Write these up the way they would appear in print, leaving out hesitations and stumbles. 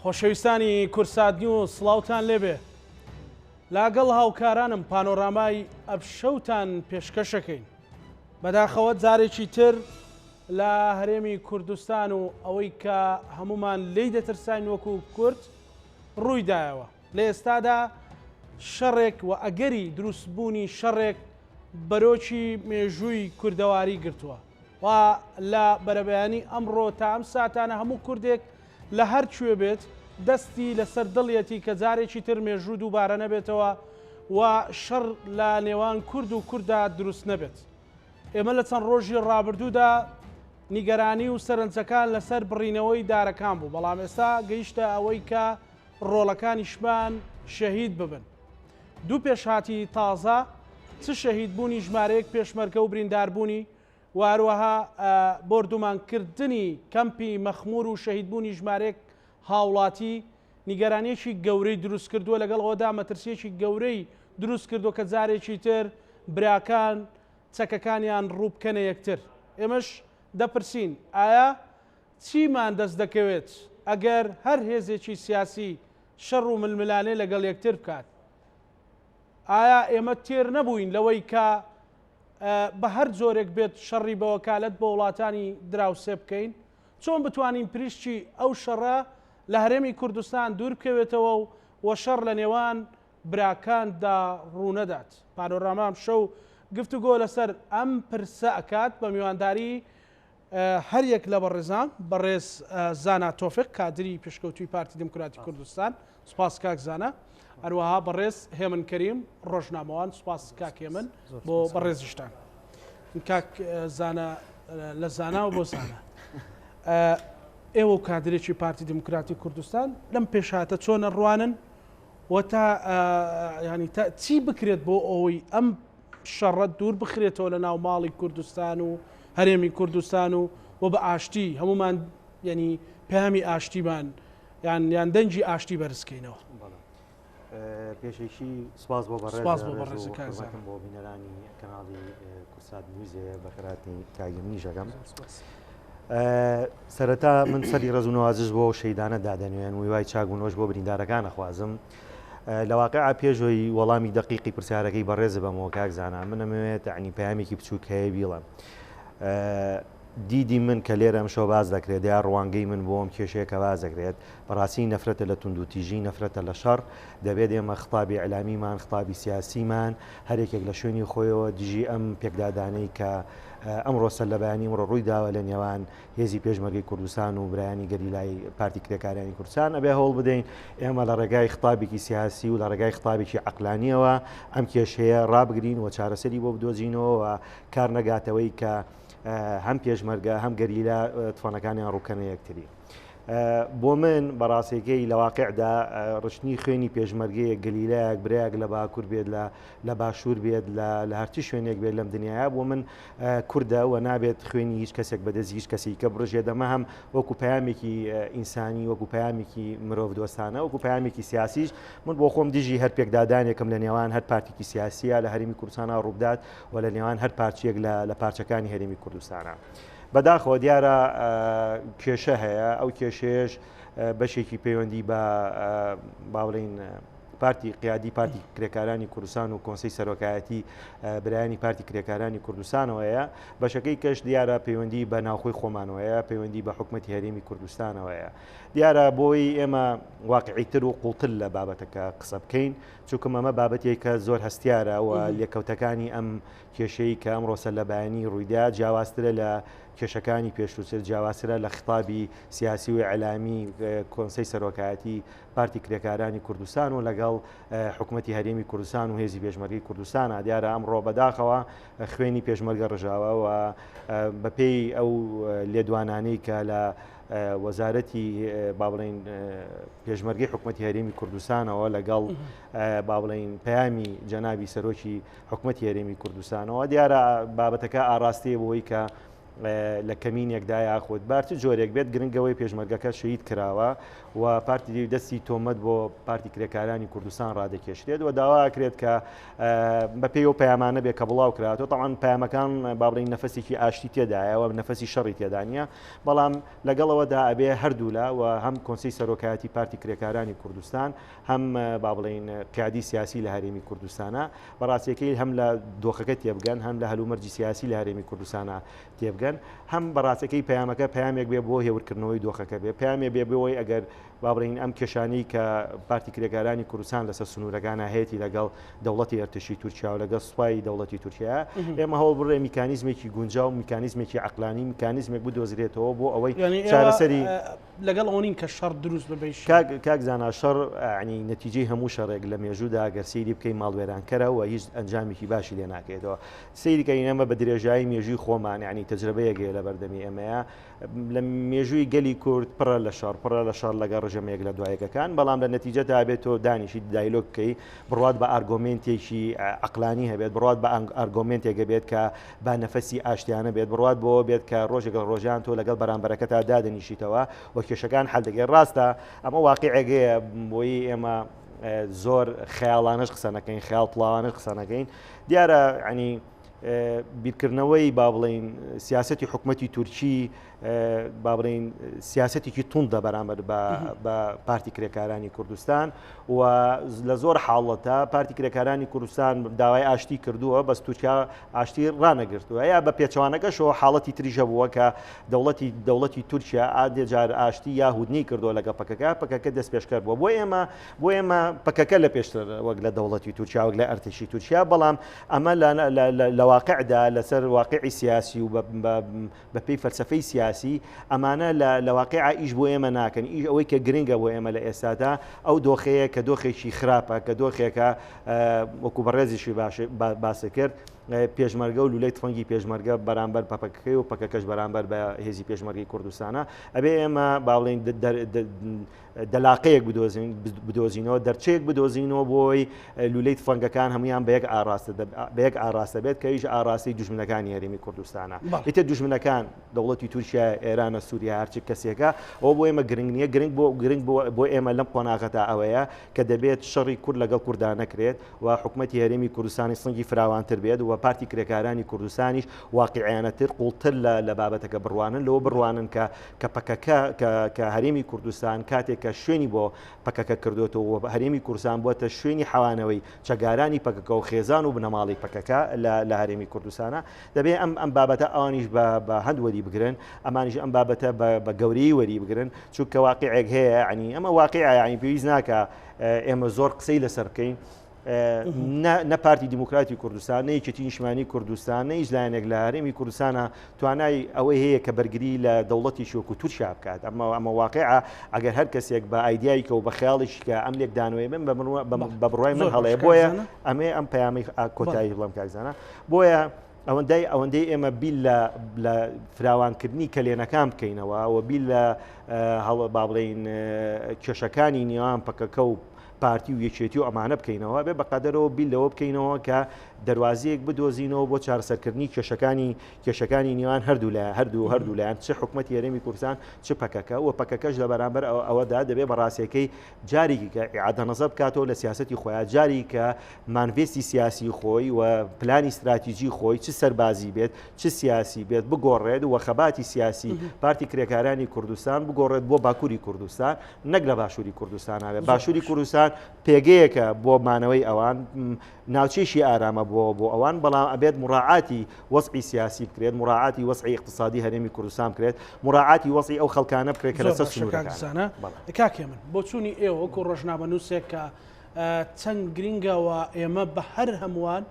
خۆشەویستانی کورسادنی و سڵاوتان لێبێ لاگەڵ هاوکارانم پانۆرامای ئەم شەوتان پێشکەشەکەین بەداخەوە جارێکی تر لە هەرێمی کوردستان و ئەوەی کە هەمومان لێی دەترساین وەکو کورد ڕوویدایەوە لە ئێستادا شەڕێک و ئەگەری دروستبوونی شەڕێک بەرۆکی مێژووی کوردەواری گرتووە و لە بەرەبەیانی ئەمڕۆ تا ئەم ساتانە هەموو کوردێک لە هەر کوێ بێت دەستی لەسەر دڵیەتی کە جارێکی تر مێژوو دووبارە نەبێتەوە و شەڕ لە نێوان کورد و کووردا دروست نەبێت. ئێمە لە چەند ڕۆژی ڕابردوودا نیگەرانی و سەرنجەکان لەسەر بڕینەوەی دارەکان بوو، بەڵام ئێستا گەیشتە ئەوەی کە ڕۆڵەکانیشمان شەهید ببن. دوو پێشهاتی تازە چ شەهیدبوونی ژمارەیەک پێشمەرگە و برینداربوونی و هەروەها بردومانکردنی کەمپی مەخمور و شەهیدبوونی ژمارەیەک هاوڵاتی نیگەرانیەکی گەورەی دروست کردووە لەگەڵ ئەوەدا مەترسیەکی گەورەی دروست کردو کە جارێکی تر براکان چەکەکانیان ڕووبکەنە یەکتر. ئێمەش دەپرسین ئایا چیمان دەست دەکەوێت ئەگەر هەر هێزێکی سیاسی شەڕ و ململانێ لەگەڵ یەکتر بکات؟ ئایا ئێمە تێر نەبووین لەوەی کە بە هەر جۆرێک بێت شەڕی بە وەکالەت بە وڵاتانی دراوسێ بکەین؟ چۆن بتوانین پریشتی ئەو شەڕە لە هەرێمی کوردستان دوور بکەوێتەوە و شەڕ لە نێوان براکاندا ڕوونەدات؟ پانۆرامام شەو گفتوگۆ لەسەر ئەم پرسە ئەکات بە میوانداری هەر یەک لە بەڕێزان بەڕێز زانا تۆفیق کادری پێشکەوتوی پارتی دموکراتی کوردستان، سوپاس کاک زانا، هەروەها بەڕێز هێمن کەریم ڕۆژنامەوان، سوپاس کاک هێمن بۆ بەڕێزیشتان. کاک زانا لە زانا و بۆ زانا، ئێوە و کادرێکی پارتی دموکراتی کوردستان لەم پێشهاتە چۆنە ڕوانن و تا ینی چی بکرێت بۆ ئەوەی ئەم شەڕە دوور بخرێتەوە لە ناو ماڵی کوردستان و هەرێمی کوردستان و بە ئاشتی هەمومان ینی پەیامی ئاشتیمان یان دەنجی ئاشتی بەرزکەینەوە؟ پێشێکی سواز بۆ بەڕێز بۆ بینەرانی کەناڵی کورسات نیوزێ بەخراتی کاگەمی ژەگەم. سەرەتا من سەری ڕێز و نەوازش بۆ شەیدانە دادەنوێن و وای چاگونۆش بۆ بریندارەکان ئەخوازم. لە واقعا پێشۆی وەڵامی دقیقی پرسیارەکەی بەڕێز بەمەوە کاک زانا، من ئەمەوێت تەعنی پەیامێکی بچووک هەیە بیڵم. دیدی من کە لێرە ئەم شەو باز دەکرێت یا ڕوانگەی من بۆ ئەم کێشەیە کە باز دەکرێت بەڕاستی نەفرەتە لە توندوتیژی، نەفرەتە لە شەڕ. دەبێت ئێمە خطابی ئەعلامیمان، خطابی سیاسیمان هەرێکێک لە شوێنی خۆیەوە دژی ئەم پێکدادانەی کە ئەمڕۆ سەرلەبەیانی ئەمڕۆ ڕووی داوە لە نێوان هێزی پێشمەرگەی کوردستان و برایانی گەریلای پارتی کرێکارانی کوردستان ئەبێ هەوڵ بدەین ئێمە لە ڕێگای خطابێکی سیاسی و لە ڕێگای خطابێکی عەقلانیەوە ئەم کێشەیە ڕابگرین و چارەسەری بۆ بدۆزینەوە و کار نەگاتەوەی کە هەم پێشمەرگە هەم گەریلا تفۆنەکانیان ڕووکەنە یەکتری. بۆ من بەڕاستیەکەی لە واقعدا ڕشتنی خوێنی پێشمەرگەیە گەلیلایەک برایەک لە باکوور بێت لە باشوور بێت لە هەرچی شوێنێک بێت لەم دنیاە بۆ من کووردە و نابێت خوێنی هیچ کەسێک بەدەست هیچ کەسی کە بڕژێ دەمە هەم وەکو پەیامێکی ئینسانی، وەکو پەیامێکی مرۆڤ دۆستانە، وەکو پەیامێکی سیاسیش من بۆ خۆم دژی هەر پێکدادانێکم لە نێوان هەر پارتێکی سیاسیە لە هەرێمی کوردستانە ڕوودات و لە نێوان هەر پارچیەک لە پارچەکانی هەرێمی کوردستانە. بەداخەوە دیارە کێشە هەیە، ئەو کێشەیەش بەشێکی پەیوەندی بە باوڵین پارتی قیادی پارتی کرێکارانی کوردستان و کۆنسەی سەرۆکایەتی برایانی پارتی کرێکارانی کوردستانەوەیە، بەشەکەی کەش دیارە پەیوەندی بە ناوخۆی خۆمانەوەیە، پەیوەندی بە حکومەتی هەرێمی کوردستانەوەیە. دیارە بۆی ئێمە واقعیتر و قوڵتر لە بابەتەکە قسە بکەین، چونکە ئەمە بابەتێکە زۆر هەستیارە و لێکەوتەکانی ئەم کێشەی کە ئەمڕۆ سەرلەبەیانی ڕوویدا جیاوازترە لە کێشەکانی پێشووتر، جیاوازترە لە خطابی سیاسی و ئەعلامی کۆنسەی سەرۆکایەتی پارتی کرێکارانی کوردستان و لەگەڵ حکومەتی هەرێمی کوردستان و هێزی پێشمەرگەی کوردستانە. دیارە ئەمڕۆ بەداخەوە خوێنی پێشمەرگە ڕژاوە و بەپێی ئەو لێدوانانەی کە لە وەزارەتی با بڵێن پێشمەرگەی حکومەتی هەرێمی کوردستانەوە لەگەڵ با بڵێن پەیامی جەنابی سەرۆکی حکومەتی هەرێمی کوردستانەوە دیارە بابەتەکە ئاراستەیە بۆی کە لە کەمینێکدا یاخود بارچ جۆرێک بێت گرنگەوەی پێشمەرگەکە شەید کراوە و پارتی دەستی تۆمەت بۆ پارتی کرێکارانی کوردستان ڕادەکێشرێت و داواکرێت کە بە پێی و پەیامانە بێت کە بڵاو کراتەوە تاوان پەیامەکان با بڵین نەفەسێکی ئاشتی تێدایەوە نەفەسی شەڕی تێدا نیە بەڵام لەگەڵەوەدا ئەبێ هەردوولا و هەم کۆنسەی سەرۆکایەتی پارتی کرێکارانی کوردستان هەم با بڵین قیادی سیاسی لە هەرێمی کوردستانە بەڕاستیەکەی هەم لە دۆخەکە تێبگەن هەم لە هەلومەرجی سیاسی لە هەرێمی کوردستانە تێبگەن هەم بەڕاستەکەی پەیامەکە پەیامێک بێ بۆ هێورکردنەوەی دۆخەکە بێ پەیامێ بێ بۆی ئەگەر با بڵین ئەم کێشانەی کە پارتی کرێکارانی کوردستان لەسەر سنوورەکان هەیەی لەگەڵ دەوڵەتی ئەرتشی تورکیا و لەگەڵ سوپای دەوڵەتی تورکیا ئێمە هەوڵ بڕێ میکانیزمێکی گونجاو و میکانیزمێکی عقلانی میکانیزمێک بدۆزرێتەوە بۆ ئەوەی چارەسەری لەگەڵ ئەوەین کە شەڕ دروست ببێت کاک زانا شەڕ ینی نەتیجەی هەموو شەڕێک لە مێژوودا ئەگەر سەیری بکەی ماڵوێرانکەرە و هیچ ئەنجامێکی باشی لێ ناکەێتەوە سەیریکەین ئەمە بە درێژایی مێژووی خۆمان ینی تەجربەیەکێ لە بەردەمی ئەمەیە لە مێژووی گەلی کورد پڕە لە شەڕ پڕە لە شەڕ لەگە ڕژەمەیەک لە دوایەکەکان بەڵام لە نەتیجەدا بێتەوە دانیشی دایلۆگ بکەی بڕات بە ئارگۆمنتێکی عقلانی هەبێت بڕات بە ئارگۆمنتێکە بێت کە با نەفەسی ئاشتیانە بێت بڕات بۆ بێت کە ڕۆژێکە ڕۆژان تۆ لەگەڵ بەرامبەرەکەتا دادەنیشیتەوە و کێشەکان هەڵ دەگەێت ڕاستە ئەمە واقعێگەیە بۆی ئێمە زۆر خەیاڵانش قسە نەکەین خەیاڵ پڵاوانش قسە نەکەین دیارە ینی بیرکردنەوەی با بڵین سیاسەتی حکومەتی تورکی با بڵین سیاسەتێکی توندە بەرامبەر بە پارتی کرێکارانی کوردستان و لە زۆر حاڵەتە پارتی کرێکارانی کوردستان داوای ئاشتی کردووە بەس تورکیا ئاشتی ڕانەگرتووە یا بە پێچوانەکەشەوە حاڵەتی تریژە بووە کە دەوڵەتی تورکیا ئادێجار ئاشتی یاهودنی کردووە لەگە پەکەکە دەست پێشکەر بووە بۆ ئێمە پەکەکە لە پێشتر وەک لە دەوڵەتی تورکیا وەک لە ئەرتشی تورکیا بەڵام ئەمە لە واقعدا لەسەر واقعی سیاسی و بە پێی فەلسفەی سیاسی ئەمانە لە واقعا ئیش بۆ ئێمە ناکەن ئیش ئەوەی کە گرنگە بۆ ئێمە لە ئێستادا ئەو دۆخەیە کە دۆخێکی خراپە کە دۆخێکە وەکو بەڕێزیشی باسە کرد پێشمەرگە و لولەی تفەنگی پێشمەرگە بەرامبەر پەکەکەی و پەکەکەش بەرامبەر بە هێزی پێشمەرگی کوردستانە ئەبێ ئێمە باڵین دەلاقەیەک بدۆزینەوە دەرچەیەک بدۆزینەوە بۆی لولەی تفەنگەکان هەمویان بە یەک ئاراستە بێت کە هیچ ئاراستی دوژمنەکانی هەرێمی کوردستانە ئیتر دوژمنەکان دەوڵەتی تورکیا ئێرانە سووریا هەرچی کەسێکە ئەوە بۆ ئێمە گرنگ نییە گرنگ بۆ ئێمە لەم قۆناغەتا ئەوەیە کە دەبێت شەڕی کورد لەگەڵ کوردان نەکرێت و حکومەتی هەرێمی کوردستانی سنگی فراوانتر بێت و پارتی کرێکارانی کوردستانیش واقعیانەتر قوڵتر لە بابەتەکە بڕوانن لەوە بڕوانن کە پەکەکە کە هەرێمی کوردستان کاتێک کە شوێنی بۆ پەکەکە کردوێتەوە هەرێمی کوردستان بووەتە شوێنی حەوانەوەی چەگارانی پەکەکە و خێزان و بنەماڵی پەکەکە لە هەرێمی کوردستانە دەبێت ئەم بابەتە ئەوانیش بە هەند وەری بگرن ئەمانیش ئەم بابەتە بە گەورەی وەری بگرن چونکە واقعێک هەیە ینی ئەمە واقعە ینی پێویست ناکە ئێمە زۆر قسەی لەسەر بکەین نە پارتی دیموکراتی کوردستان نە یەکێتی نیشتیمانی کوردستان نە هیچ لایەنێک لە هەرێمی کوردستانە توانای ئەوەی هەیە کە بەرگری لە دەوڵەتی شۆک و تورکیا بکات ئەمە واقعە ئەگەر هەر کەسێک بە ئایدیایکە و بە خەیاڵیش کە ئەم لێک دانوێ من بە بڕوای من هەڵەیە بۆیە ئەم پەیامی کۆتایی بڵم کاکزانە بۆیە ئەوەندەی ئێمە بیل لە فراوانکردنی کەلێنەکان بکەینەوە و بیل لە هەڵە با بڵین کێشەکانی نێوان پەکەکە و پارتی و یەکێتی و ئەمانە بکەینەوە بێ بەقەدەرەوە بیل لەوە بکەینەوە کە دەواازەیەک بدۆزینەوە بۆ چارەسەرکردنی کێشەکانی نێوان هەردوو لایەن چه حکومەتی هەرێمی کوردستان چه پەکەکە و پەکەکەش لە بەرامبەر ئەوەدا دەبێت بەڕاستیەکەی جارێکی کە ئیعادەنەزە بکاتەوە لە سیاسەتی خۆیان جاری کە مانڤێستی سیاسی خۆی و پلانی استراتیژی خۆی چه سەربازی بێت چه سیاسی بێت بگۆڕێت و خەباتی سیاسی پارتی کرێکارانی کوردستان بگۆڕێت بۆ باکووری کوردستان نەک لە باشووری کوردستان بێت باشووری کوردستان پێگەیەکە بۆ مانەوەی ئەوان ناوچێشی ئارامە بۆ ئەوان بەڵام ئەبێت مراعاتی وەسعی سیاسی بکرێت مراعاتی وەسعی اقتصادی هەرێمی کوردستان بکرێت مراعاتی وەسعی ئەو خەڵکانە بکرێت کە لەسەر سنوورەکانە کاکێ من بۆ چوونی ئێوە وەکو ڕۆژنامەنووسێک کە چەند گرنگەوە ئێمە بە هەر هەمووان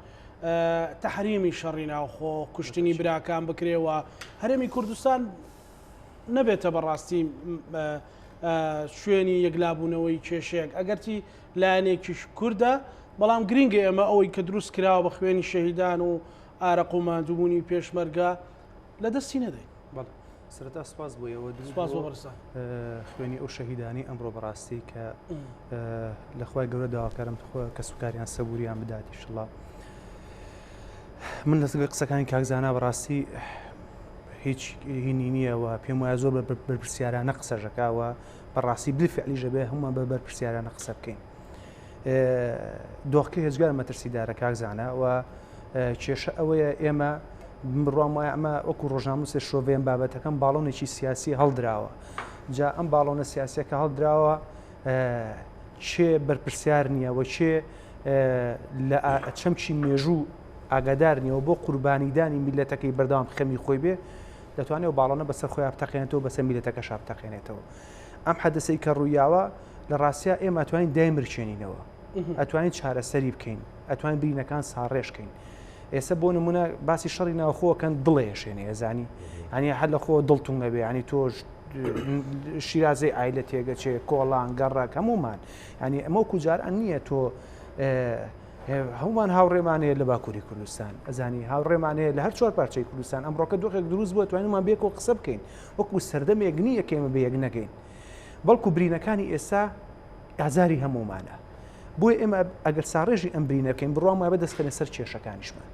تەحریمی شەڕی ناوخۆ کوشتنی براکان بکرێەوە هەرێمی کوردستان نەبێتە بەڕاستی شوێنی یەکلابوونەوەی کێشەیەک ئەگەرتی لایەنێکیش کووردە بەڵام گرنگە ئێمە ئەوەی کە دروست کراوە بە خوێنی شەهیدان و ئارەق و ماندووبوونی پێشمەرگە لە دەستی نەدەین سرەتا سپاس بۆیەوە سپاس خوێنی ئەو شەهیدانی ئەمڕۆ بەڕاستی کە لەخوای گەورە داواکارم کە سوکاریان سەبووریان بداتی شڵا من لەسەر قسەکانی کاکزانە بەڕاستی هیچ هینی نییەوە پێم وایە زۆر بەرپرسیارانە قسەژەکەوە بەڕاستی بفعلی ژەبێ هەمومان بە بەرپرسیارانە قسە بکەین. دۆخەکەی هێزگار مەترسیدارە کاکزانە و کێشە ئەوەیە ئێمە بڕوام وایە ئەمە وەکو ڕۆژناموسێ شۆڤێن بابەتەکەم باڵۆنێکی سیاسی هەڵدراوە. جا ئەم باڵۆنە سیاسیەکە هەڵدراوە چێ بەرپرسیار نییە و چێ لە چەمچی مێژوو ئاگادار نیەوە بۆ قوربانیدانی میلەتەکەی بەردەوام خەمی خۆی بێ دەتوانێت باڵۆنە بەسەر خۆی بتەقێنێتەوە بەسەر میلەتەکە شابتەقێنێتەوە. ئەم حەدەسەی کە ڕوویاوە لە ڕاستیا ئێمە ئەتوانین دایمرچێنینەوە، ئەتوانین چارەسەری بکەین، ئەتوانین برینەکان ساڕێشکەین. ئێستا بۆ نمونە باسی شەڕی ناوخۆکەن دڵێشێنێ ئەزانی ئەنی هەر لە خۆ دڵتونگە بێ ینی تۆش شیرازەی ئایلە تێگەچێ کۆڵان گەڕک هەمومان ینی ئەمە کوجار ئەن نییە تۆ هەمومان هاوڕێمانەیە لە باکووری کوردستان ئەزانی هاوڕێمانەیە لە هەر چوار پارچەی کوردستان ئەمڕۆکە دۆخێک دروست بووە توانینمان بێکەوە قسە بکەین وەکو سەردەمێک نییە کێمە بە یەک نەگەین بەڵکو برینەکانی ئێستا ئازاری هەمومانە بۆی ئێمە ئەگەر ساڕێژی ئەم برینە بکەین بڕوام وایە بەدەستخەنە سەر کێشەکانیشمان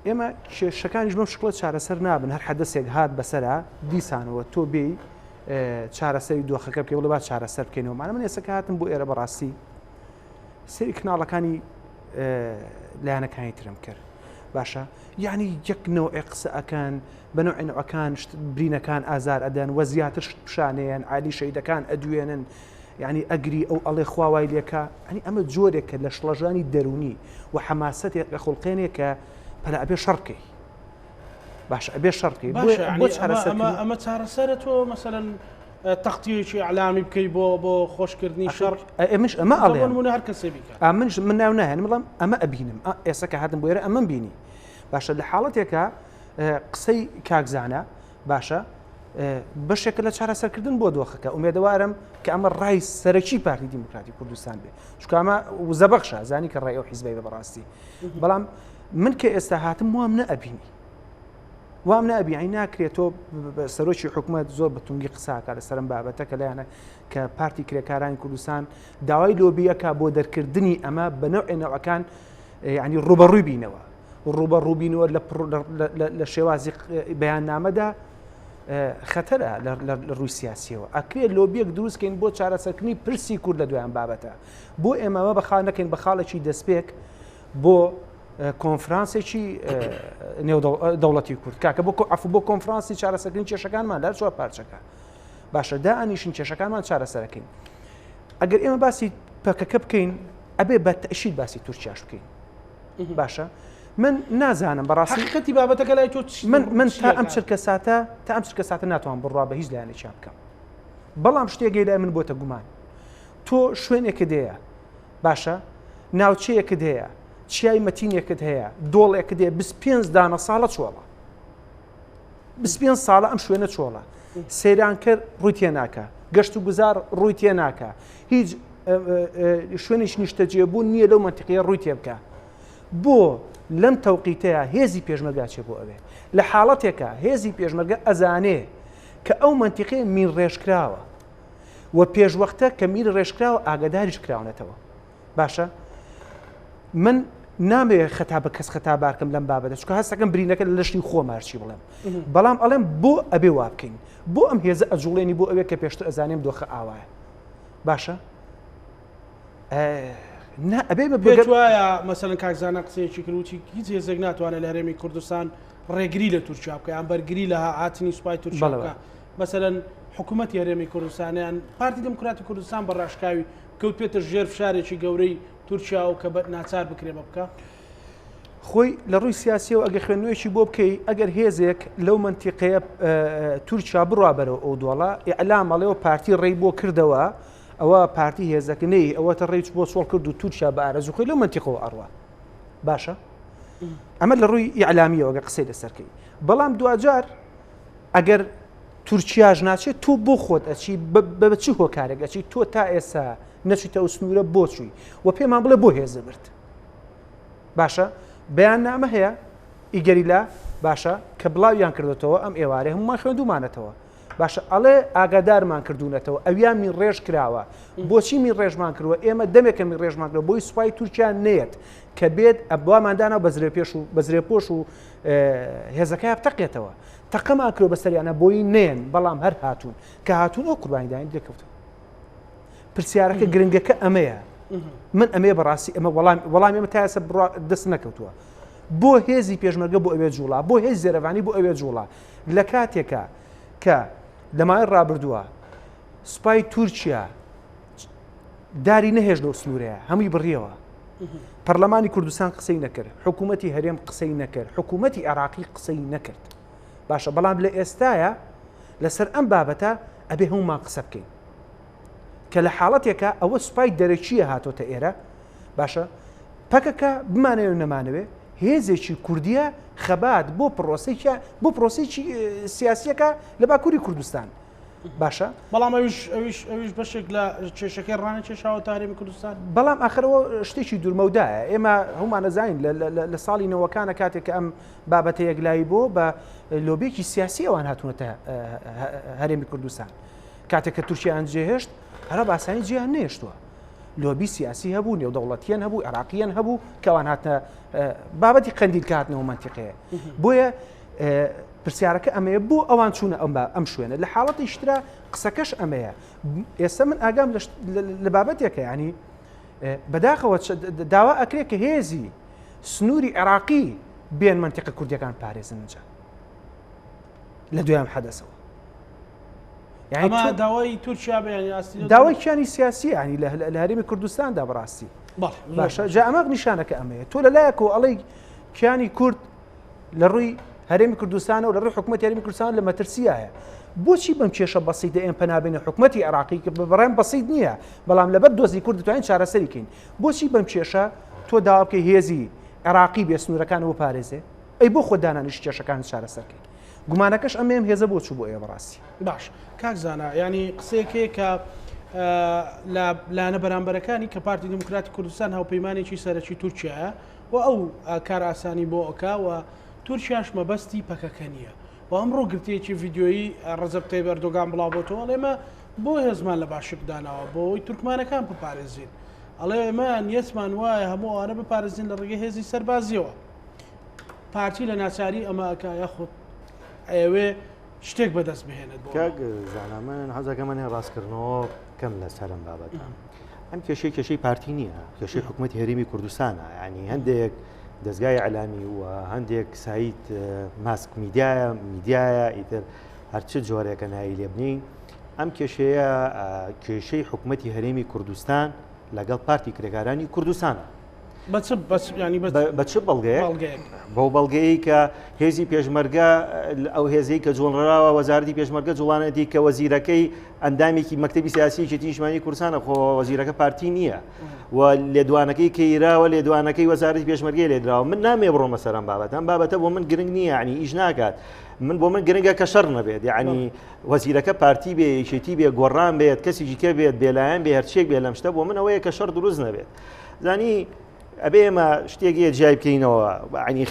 ئێمە کێشەکانیش بەم شکڵە چارەسەر نابن هەر حەدەسێک هات بەسەرا دیسانەوە تۆ بێی چارەسەری دۆخەکە بکەی وڵە با چارەسەر بکەینەوەمانە من ئێستا هاتم بۆ ئێرە بەڕاستی سری کناڵەکانی لایەنەکانی ترم کرد باشە یعنی یەک نەوعی قسە ئەکەن بە نوعی نەوەکان برینەکان ئازار ئەدەن وە زیاتر پیشانەیەن عالی شەیدەکان ئەدوێنن یعنی ئەگری ئەو ئەڵێ خواوای لێکە ئەنی ئەمە جۆرێکە لە شڵەژانی دەرونی و حەماسەتێک لە خوڵقێنێک کە پەلا ئەبێ شەڕکەی باشە ئەبێ شەڕکەی ئەمە چارەسەرە تۆ مەسەلەن تەختیەکی علامی بکەی بۆ خۆشکردنی شەڕ ئێمەش ئەمە ئەڵێ هەر کەسێ بیکە منش من ناو ناهێن بڵام ئەمە ئەبینم ئێستا کە هاتم بۆ ئێرە ئەمەم بینی باشە لە حاڵەتێکە قسەی کاکزانە باشە بەشێکە لە چارەسەرکردن بۆ دۆخەکە ئومێدەوارم کە ئەمە ڕای سەرەکی پارتی دیموکراتی کوردستان بێ چونکە ئەمە وزەبەخشە زانی کە ڕای ئەو حیزبەی بەڕاستی بەڵام من کە ئێستا هاتم وام نەئەبینی وام نەبیعی ناکرێت تۆ سەرۆکی حکوومەت زۆر بەتونگی قساکە لە سەرم بابەتەکە لایەنە کە پارتی کرێکارانی کوردستان داوای لۆبیەکە بۆ دەرکردنی ئەمە بە نەوعەکان ینی ڕوبەڕووی بینەوە ڕوبەڕووبینەوە لە شێوازی بەیاننامەدا خەتەرە لە ڕووی سیاسیەوە ئەکرێت لۆبیەک دروستکەین بۆ چارەسەرکردنی پرسی کورد لە دوایان بابەتە بۆ ئێمەوە بەخوا نەکەین بە خاڵێکی دەستپێک بۆ کۆنفرانسێکی دەوڵەتی کورد کاکە بۆ کۆنفرانسی چارەسەرکردنی کێشەکانمان لە چوار پارچەکە باشە دائانیشین کێشەکانمان چارەسەرەکەین ئەگەر ئێمە باسی پەکەکە بکەین ئەبێ بە تەشید باسی تورکیاش بکەین باشە من نازانم بەڕاستی حقیقەتی بابەتەکە لای تۆ من تا ئەم چرکە ساتە ناتوان بڕوا بە هیچ لایەنێکیان بکەم بەڵام شتێکی لای من بۆتە گومان تۆ شوێنێکت هەیە باشە ناوچەیەکت هەیە چیای مەتینێکت هەیە دۆڵێکت هەیە 25 دانە ساڵە چۆڵە 25 ساڵە ئەم شوێنە چۆڵە سەیرانکرد ڕووی تێ ناکە گەشت و گوزار ڕووی تێ ناکە هیچ شوێنیش نیشتەجێبوون نییە لەو منتیقەیە ڕووی تێ بکە بۆ لەم تەوقیتەیە هێزی پێشمەرگا چێ بۆ ئەوێ لە حاڵەتێکە هێزی پێشمەرگە ئەزانێ کە ئەو منتیقەیە میر ڕێژکراوە و پێشوەختە کە میر ڕێژکراوە ئاگاداریش کراونەتەوە باشە من نامێ خەتا بە کەس خەتا بارکەم لەم بابەتە چونکە هەستەکەم برینەکە لە لەشتی خۆمارچی بڵێم بەڵام ئەڵێم بۆ ئەبێ وا بکەین بۆ ئەم هێزە ئەجوڵێنی بۆ ئەوێ کە پێشتر ئەزانێم دۆخە ئاوایە باشە ئەبێ بێت وایە مەسەلەن کاکزانە قسەیەکی کردوتی هیچ هێزێک ناتوانێت لە هەرێمی کوردستان ڕێگری لە تورکیا بکە یان بەرگری لە هاتنی سوپای تورکیا بکە مەسەلەن حکوومەتی هەرێمی کوردستانیان پارتی دموکراتی کوردستان بەڕاشکاوی کەوت پێتە ژێر فشارێکی گەورەی تورکیا و کە ناچار بکرێ بکە خۆی لە ڕووی سیاسیەوە ئەگە خوێندنوێکی بۆ بکەی ئەگەر هێزێک لەو منتیقەیە تورکیا بڕوا بەرەوە ئەو دۆڵە ئیعلامەڵێەوە پارتی ڕێی بۆ کردەوە ئەوە پارتی هێزەکەنەی ئەوەتە ڕێی بۆ چۆڵ کرد و تورکیا بە ئارەزوخۆی لەو منتیقەوە ئەڕوا باشە ئەمە لە ڕووی ئیعلامیەوە ئەگە قسەی لەسەرکەی بەڵام دوجار ئەگەر تورکیاژ ناچێت تۆ بۆ خۆت ئەچی بە چی هۆکارێک ئەچی تۆ تا ئێستا نەچیتە ئەو سنوورە بۆچووی و پێمان بڵێ بۆ هێزە برد باشە بەیان نامە هەیە ئیگەریلا باشە کە بڵاویان کردێتەوە ئەم ئێوارێ هەمومان خوێندومانەتەوە باشە ئەڵێ ئاگادارمان کردوونەتەوە ئەویان می ڕێژ کراوە بۆچی می ڕێژمان کردووە ئێمە دەمێکە می ڕێژمان کردەوە بۆی سوپای تورکیا نێت کە بێت ئەبواماندانەوە بەزرێپۆش و هێزەکەی بتەقێتەوە تەقەمان کرۆ بەسەریانە بۆی نێن بەڵام هەر هاتوون کە هاتوون ئەو قوربانیدانی دەکەوتەوە پرسیارەکە گرنگەکە ئەمەیە من ئەمێ بەڕاستی ئەمە وەڵام ئێمە تا ئێستا دەست نەکەوتووە بۆ هێزی پێشمەرگە بۆ ئەوێ جوڵا بۆ هێز زێرەوانی بۆ ئەوێ جوڵا لە کاتێکە کە لەمای ڕابردووە سوپای تورکیا داری نەهێش لەو سنوورەیە هەمووی بڕیەوە پەرلەمانی کوردستان قسەی نەکرد حکوومەتی هەرێم قسەی نەکرد حکوومەتی عێراقی قسەی نەکرد باشە بەڵام لە ئێستاە لەسەر ئەم بابەتە ئەبێ هەمومان قسە بکەین کە لە حاڵەتێکە ئەوە سوپای دەرەکیە هاتۆتە ئێرە باشە پەکەکە بمانەوە نەمانەوێ هێزێکی کوردیە خەبات بۆ پرۆسێکی سیاسیەکە لە باکووری کوردستان باشە بەڵام ئەویش بەشێک لە کێشەکەی ڕانە کێشاوە تا هەرێمی کوردستان بەڵام ئاخرەوە شتێکی دوورمەودایە ئێمە هەمومان نەزانین لە ساڵی نەوەکانە کاتێک کە ئەم بابەتە یەکلایی بۆ بە لۆبێکی سیاسی ئەوان هاتوونەتە هەرێمی کوردستان کاتێک کە تورکیان جێهێشت هەرە باسانی جیان نێشتووە لۆبی سیاسی هەبوو نێودەوڵەتیان هەبوو عێراقیان هەبوو کەوان هاتنە بابەتی قەندیل کاتنەوە منتیقەیە بۆیە پرسیارەکە ئەمەیە بۆ ئەوان چوونە ئەم شوێنە لە حاڵەتی شترا قسەکەش ئەمەیە ئێستا من ئاگام لە بابەتێکە ینی بەداخەوە داوا ئەکرێت کە هێزی سنووری عێراقی بێن منتیقە کوردیەکان پارێزن جا لە دوایام حەدەسەوە ئەمە داوای تورکیا بەیانی ئاستی داوای کیانی سیاسی ینی لە هەرێمی کوردستاندا بەڕاستی باشە جا ئەمە نیشانەکە ئەمەیە تۆ لەلایەکەوە ئەڵەی کیانی کورد لە ڕووی هەرێمی کوردستانە و لە ڕووی حکوومەتی هەرێمی کوردستان لە مەترسیایە بۆچی بەم کێشە بەسیطە ئێمە پەنابێنە حکوومەتی عێراقی کە بەڕێم بەسیط نییە بەڵام لەبەر دۆزی کورد دەتوانین چارەسەری بکەین بۆچی بەم کێشە تۆ داوا بکەی هێزی عێراقی بێ سنوورەکانەوە پارێزێ ئەی بۆ خۆ دانانیش کێشەکان چارەسەرکەین گومانەکەش ئەمێم هێزە بۆ چوو بۆ ئێوە بەڕاستی باش کاک زانا ینی قسەیەکەیە کە لانە بەرامبەرەکانی کە پارتی دموکراتی کوردستان هاوپەیمانێکی سەرەکی تورکیایە و ئەو کار ئاسانی بۆ ئەوکا و تورکیاش مەبەستی پەکەکە نییە و ئەمڕۆ گرتەیەکی ڤیددیۆیی ڕەجەب تایب ئەردۆغان بڵاوبۆتەوە ئێمە بۆ هێزمان لە باشک داناوە بۆی تورکمانەکان بپارێزین ئەڵێ ئێمە نیەتمان وایە هەموو ئەوانە بپارێزین لە ڕێگەی هێزی سەربازیەوە پارتی لە ناچاری ئەمە ئەکا یاخود ئەوێ شتێک بەدەست بهێنێت کاک زانا من حەزەکەمان هەیە ڕاستکردنەوە کەم لە سەرم بابەت ئەم کێشەی پارتی نییە کێشەی حکوومەتی هەرێمی کوردستانە ینی هەندێک دەستگای عەلامی و هەندێک سایت ماسک میدیایە ئیتر هەرچ جۆرێکە نایی لێ بنین ئەم کێشەیە کێشەی حکوومەتی هەرێمی کوردستان لەگەڵ پارتی کرێکارانی کوردستانە بە چ بەڵگەیەک بۆ بەڵگەیە کە هێزی پێشمەرگە ئەو هێزەی کە جوڵراوە وەزارەتی پێشمەرگە جوڵانەتی کە وەزیرەکەی ئەندامێکی مەکتەبی سیاسیی نیشتیمانی کوردستانە خۆ وەزیرەکە پارتی نییە و لێدوانەکەی کەیراوە لێدوانەکەی وەزارەتی پێشمەرگەی لێدراوە من نامێ بڕۆمە سەرم بابەت ئەم بابەتە بۆ من گرنگ نییە ینی ئیش ناکات من بۆ من گرنگە کە شەڕ نەبێت یعنی وەزیرەکە پارتی بێ یەکێتی بێ گۆڕان بێت کەسێکی کە بێت بێلایەن بێ هەرچێک بێ لەم شتە بۆ من ئەوەیە کە شەڕ دروست نەبێت زانی ئەبێ ئێمە شتێکی جای بکەینەوە عنی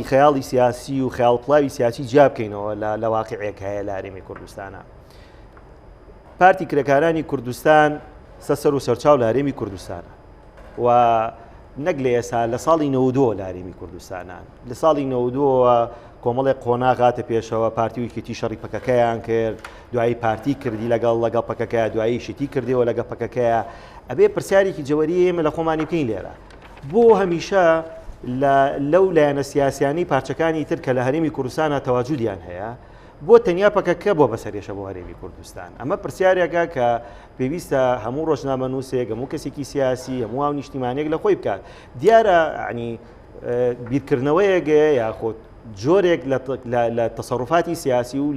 خەیاڵی سیاسی و خەیاڵپڵاوی سیاسی جا بکەینەوە لە واقعەیەک هەیە لە هەرێمی کوردستانە پارتی کرێکارانی کوردستان سەر و سەرچاو لە هەرێمی کوردستانە و نەک لە ئێستا لە ساڵی 92 لە هەرێمی کوردستانان لە ساڵی 92 کۆمەڵێک قۆناغ هاتە پێشەوە پارتی ویکێتی شەڕی پەکەکەیان کرد دوایی پارتی کردی لەگەڵ پەکەکەیە دوایی شتی کردیەوە لەگە پەکەکەیە ئەبێ پرسیارێکی جەوەری ئێمە لە خۆمانی بکەین لێرە بۆ هەمیشە لەو لایەنە سیاسیانی پارچەکانی تر کە لە هەرێمی کوردستانە تەواجودیان هەیە بۆ تەنیا پەکەکە بۆ بەسەرێشە بۆ هەرێمی کوردستان ئەمە پرسیارێکە کە پێویستە هەموو ڕۆژنامەنووسێک هەموو کەسێکی سیاسی هەموو ئاو نیشتیمانێک لە خۆی بکات دیارە عنی بیرکردنەوەیەگەیە یاخۆت جۆرێک لە تەسەڕوفاتی سیاسی و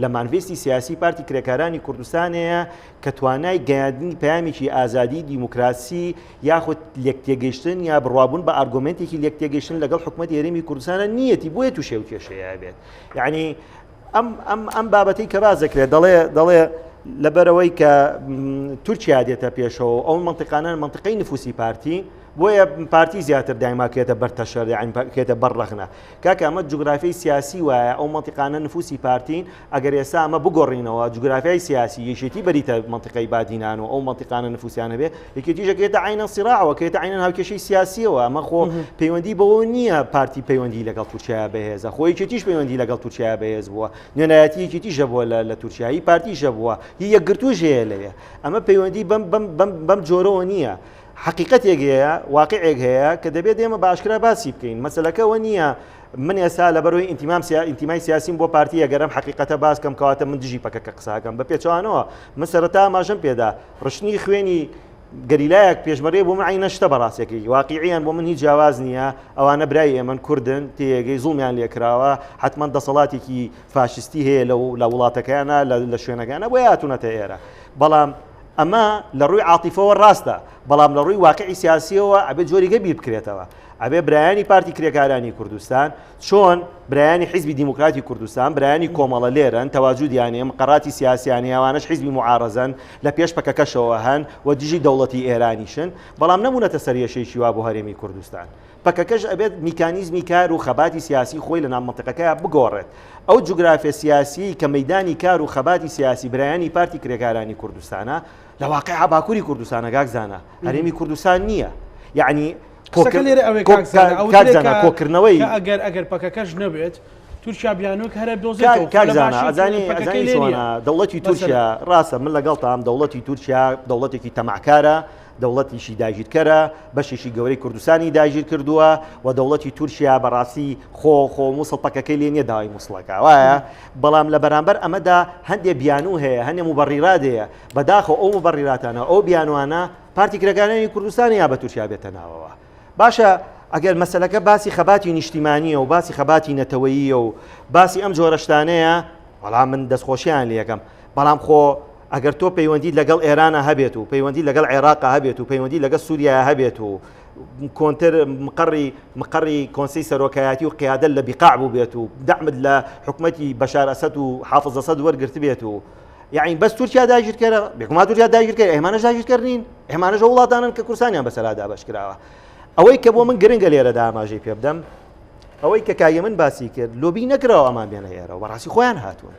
لە مانڤێستی سیاسی پارتی کرێکارانی کوردستانەیە کە توانای گەیاندنی پەیامێکی ئازادی دیموکراسی یاخود لێکتێگەیشتن یا بڕوابوون بە ئارگومنتێکی لێکتێگەیشتن لەگەڵ حکوومەتی هەرێمی کوردستانە نیەتی بۆیە تووشێ و کێشەیە بێت یعنی ئەم بابەتەی کە باز دەکرێت دەڵێ لەبەرەوەی کە تورکیا دێتە پێشەوە ئەو منطقانە منطقەی نفوسی پارتی بۆیە پارتی زیاتر دایماکێتە بەرتەشەر یعنکێتە بەرڕەخنە کاکە ئەمە جوگرافیای سیاسی وایە ئەو منتیقانە نفوسی پارتین ئەگەر ئێستا ئەمە بگۆڕینەوە جوگرافیای سیاسی یەکێتی بەریتە منتیقەی بادینان و ئەو منتیقانە نفوسیانە بێ یەکێتیشەکێتە عینە سیراعەوە کێتە عینە هاوکێشەی سیاسیەوە ئەمە خۆ پەیوەندی بەوە نییە پارتی پەیوەندی لەگەڵ تورکیا بەهێزە خۆی یەکێتیش پەیوەندی لەگەڵ تورکیا بەهێز بووە نوێنایەتی یەکێتیشە بووە لە تورکیایی پارتیشە بووە هی یەکگرتووش هەیە لەوێ ئەمە پەیوەندی بەم جۆرەوە نییە حقیقەتێک هەیە واقعێک هەیە کە دەبێت ئێمە باشکرا باسی بکەین مەسەلەکەەوە نییە من ئێستا لە بەرەوەی ئینتیمای سیاسیم بۆ پارتیە گەرم حقیقەتە باسکەم کەواتە من دژی پەکەکە قساکەم بە پێچوانەوە من سەرەتا ماژەم پێدا ڕشنی خوێنی گەریلایەک پێشمەرێ بۆ من عینەشتە بەڕاستێکی واقعیان بۆ من هیچ جیاواز نییە ئەوانە برای ئێمە کوردن تێگەی زوڵمیان لێکراوە حتمما دەسەڵاتێکی فاشستی هەیە لە وڵاتەکەیانە لە شوێنەکانە بۆ هاتوونەتە ئێرە بەڵام ئەمە لە ڕووی عاتیفەوە ڕاستە بەڵام لە ڕووی واقعی سیاسیەوە ئەبێ جۆریگە بیر بکرێتەوە ئەبێ برایانی پارتی کرێکارانی کوردستان چۆن برایانی حیزبی دیموکراتی کوردستان برایانی کۆمەڵە لێرن تەواجودیانێ مقڕاتی سیاسیانی ئەوانش حیزبی معارەزن لە پێش پەکەکەشەوە هەن و دژی دەوڵەتی ئێرانیشن بەڵام نەمونەتە سەریەشەیەکی وا بۆ هەرێمی کوردستان پەکەکەش ئەبێت میکانیزمی کار و خەباتی سیاسی خۆی لە ناو مەنتیقەکەیە بگۆڕێت ئەو جوگرافیە سیاسی کە مەیدانی کار و خەباتی سیاسی برایانی پارتی کرێکارانی کوردستانە لە واقعا باکووری کوردستانە گاکزانە هەرێمی کوردستان نییە یعنی کۆکردنەوەی ئەگەر پەکەکەش نەبێت تورکیا بیانوک هەرە دەوڵەتی تورکیا ڕاستە من لەگەڵتام دەوڵەتی تورکیا دەوڵەتێکی تەماعکارە دەوڵەتیشی داگیرکەرە بەشێکی گەورەی کوردستانی داگیر کردووە و دەوڵەتی تورکیا بەڕاستی خۆ مووسڵ پەکەکەی لێ نیە داوای مووسڵەکە وایە بەڵام لە بەرامبەر ئەمەدا هەندێک بیانوو هەیە هەندێک موبەڕیرات هەیە بەداخە ئەو موبەڕیراتانە ئەو بیانوانە پارتی کرێکارانی کوردستانی یا بە تورکیا بێتە ناوەوە باشە ئەگەر مەسەلەکە باسی خەباتی نیشتیمانیە و باسی خەباتی نەتەوەییە و باسی ئەم جۆرە شتانەیە بەڵام من دەستخۆشییان لێ یەکەم بەڵام خۆ ئەگەر تۆ پەیوەندی لەگەڵ ئێرانە هەبێت و پەیوەندی لەگەڵ عێراقا هەبێت و پەیوەندی لەگەڵ سووریا هەبێت و کۆنتر مقڕی کۆنسەی سەرۆکایەتی و قیادە لە بیقاع بوو بێت و دەعمت لە حکومەتی بەشار ئەسەد و حافظ ئەسەد وەرگرت بێت و یعنی بەس تورکیا داگیرکەرە بێگومان تورکیا داگیرکەرە ئێمانەش داگیرکردین ئێمانەش وڵاتانن کە کورسانیان بەسەرادا بەشکراوە ئەوەی کە بۆ من گرنگە لێرەدا ئاماژەی پێ بدەم ئەوەی کە کاگە من باسی کرد لۆبی نەکراوە ئەمان بێنە ئێرەوە بەڕاستی خۆیان هاتوون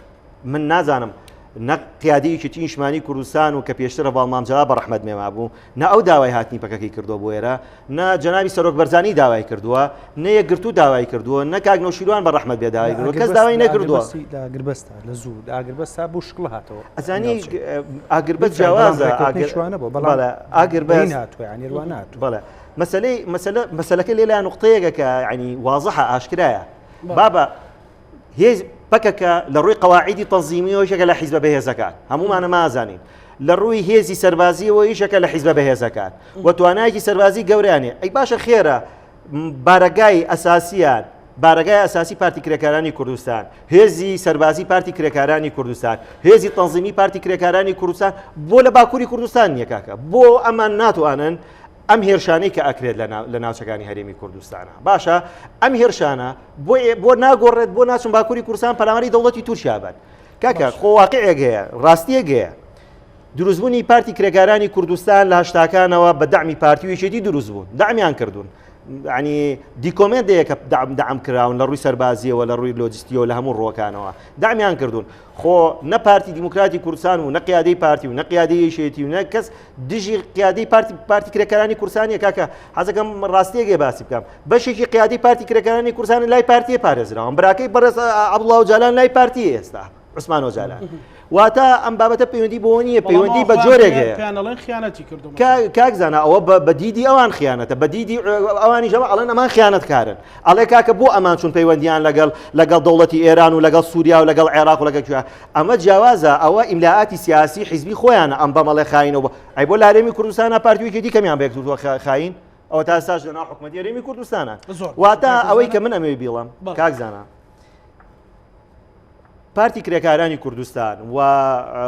من نازانم نە قیادەیەکی نیشتیمانی کوردستان و کە پێشترە باڵمامجا بە ڕەحمەت مێما بوو نە ئەو داوای هاتنی پەکەکەی کردووە بۆ ئێرە نە جەنابی سەرۆک بەرزانی داوای کردووە نە یەکگرتوو داوای کردووە نە کاک نەوشیروان بە ڕەحمەت بێ داوای کردووە کەس داوای نەکردووە ئاگربەستە لە زوو ئاگربەستا بۆ شکڵ هاتەوە ئەزانی ئاگربەت جیاوازە ئاگرشوانە بۆ بەڵام ئاگربەت هاتووە یعنی ڕوان هاتووە بەڵێ مەسەلەکە لێ لای نقطەیەکە کە ینی وازەحە ئاشکرایە بابە هێز پەکەکە لە ڕووی قەواعیدی تەنزیمیەوە یەکێکە لە حیزبە بەهێزەکان هەمومانە مازانین لە ڕووی هێزی سەربازیەوە یەکێکە لە حیزبە بەهێزەکان و توانایەکی سەربازی گەورەیانێ ئەی باشە خێرە بارەگای ئەساسیان بارەگای ئەساسی پارتی کرێکارانی کوردستان هێزی سەربازی پارتی کرێکارانی کوردستان هێزی تەنزیمی پارتی کرێکارانی کوردستان بۆ لە باکووری کوردستان نییە کاکە بۆ ئەمان ناتوانن ئەم هێرشانەی کە ئەکرێت لە ناوچەکانی هەرێمی کوردستانە باشە ئەم هێرشانە بۆ ناگۆڕێت بۆ ناچن باکووری کوردستان پەلاماری دەوڵەتی تورکیا بن کاکە خۆ واقعێک هەیە ڕاستیەک هەیە دروستبوونی پارتی کرێکارانی کوردستان لە هەشتاکانەوە بە دەعمی پارتی و یەکێتی دروست بوون دەعمیان کردوون ینی دیکۆمێندەیە کە دەعم کراون لە ڕووی سەربازیەوە لە ڕووی لۆجستیەوە لە هەموو ڕۆکانەوە دەعمیان کردوون خۆ نە پارتی دیموکراتی کوردستان و نە قیادەی پارتی و نە قیادەی یەکێتی و نە کەس دژی قیادەی پارتی کرێکارانی کوردستانیە کاکە حەزەکەم ڕاستیەکێ باسی بکەم بەشێکی قیادەی پارتی کرێکارانی کوردستان لای پارتیە پارێزراون براکەی بەڕێز عەبدوڵڵا ئۆجالان لای پارتیە ئێستا عوسمان ئۆجالان واتە ئەم بابەتە پەیوەندی بۆ نییە پەیوەندی بە جۆرێک هەیە خیانەتی کردو کاکزانە ئەوە بە دیدی ئەوان خیانەتە بە دیدی ئەوانی ژەوە ئەڵێن ئەمان خیانەتکارن ئەڵێ کاکە بۆ ئەمان چون پەیوەندیان لەگەڵ دەوڵەتی ئێران و لەگەڵ سووریا و لەگەڵ عێراق و لەگەڵ کوێ ئەمە جیاوازە ئەوە ئیملاعاتی سیاسی حیزبی خۆیانە ئەم بەمەڵێ خاینەوە ئەی بۆ لە هەرێمی کوردستانە پارتیوێکی کەمیان بەیەکتووە خاین ئەوە تا ئێستاش لەناو حکومەتی هەرێمی کوردستانە واتە ئەوەی کە من ئەمەوێ بیڵم کاکزانە پارتی کرێکارانی کوردستان و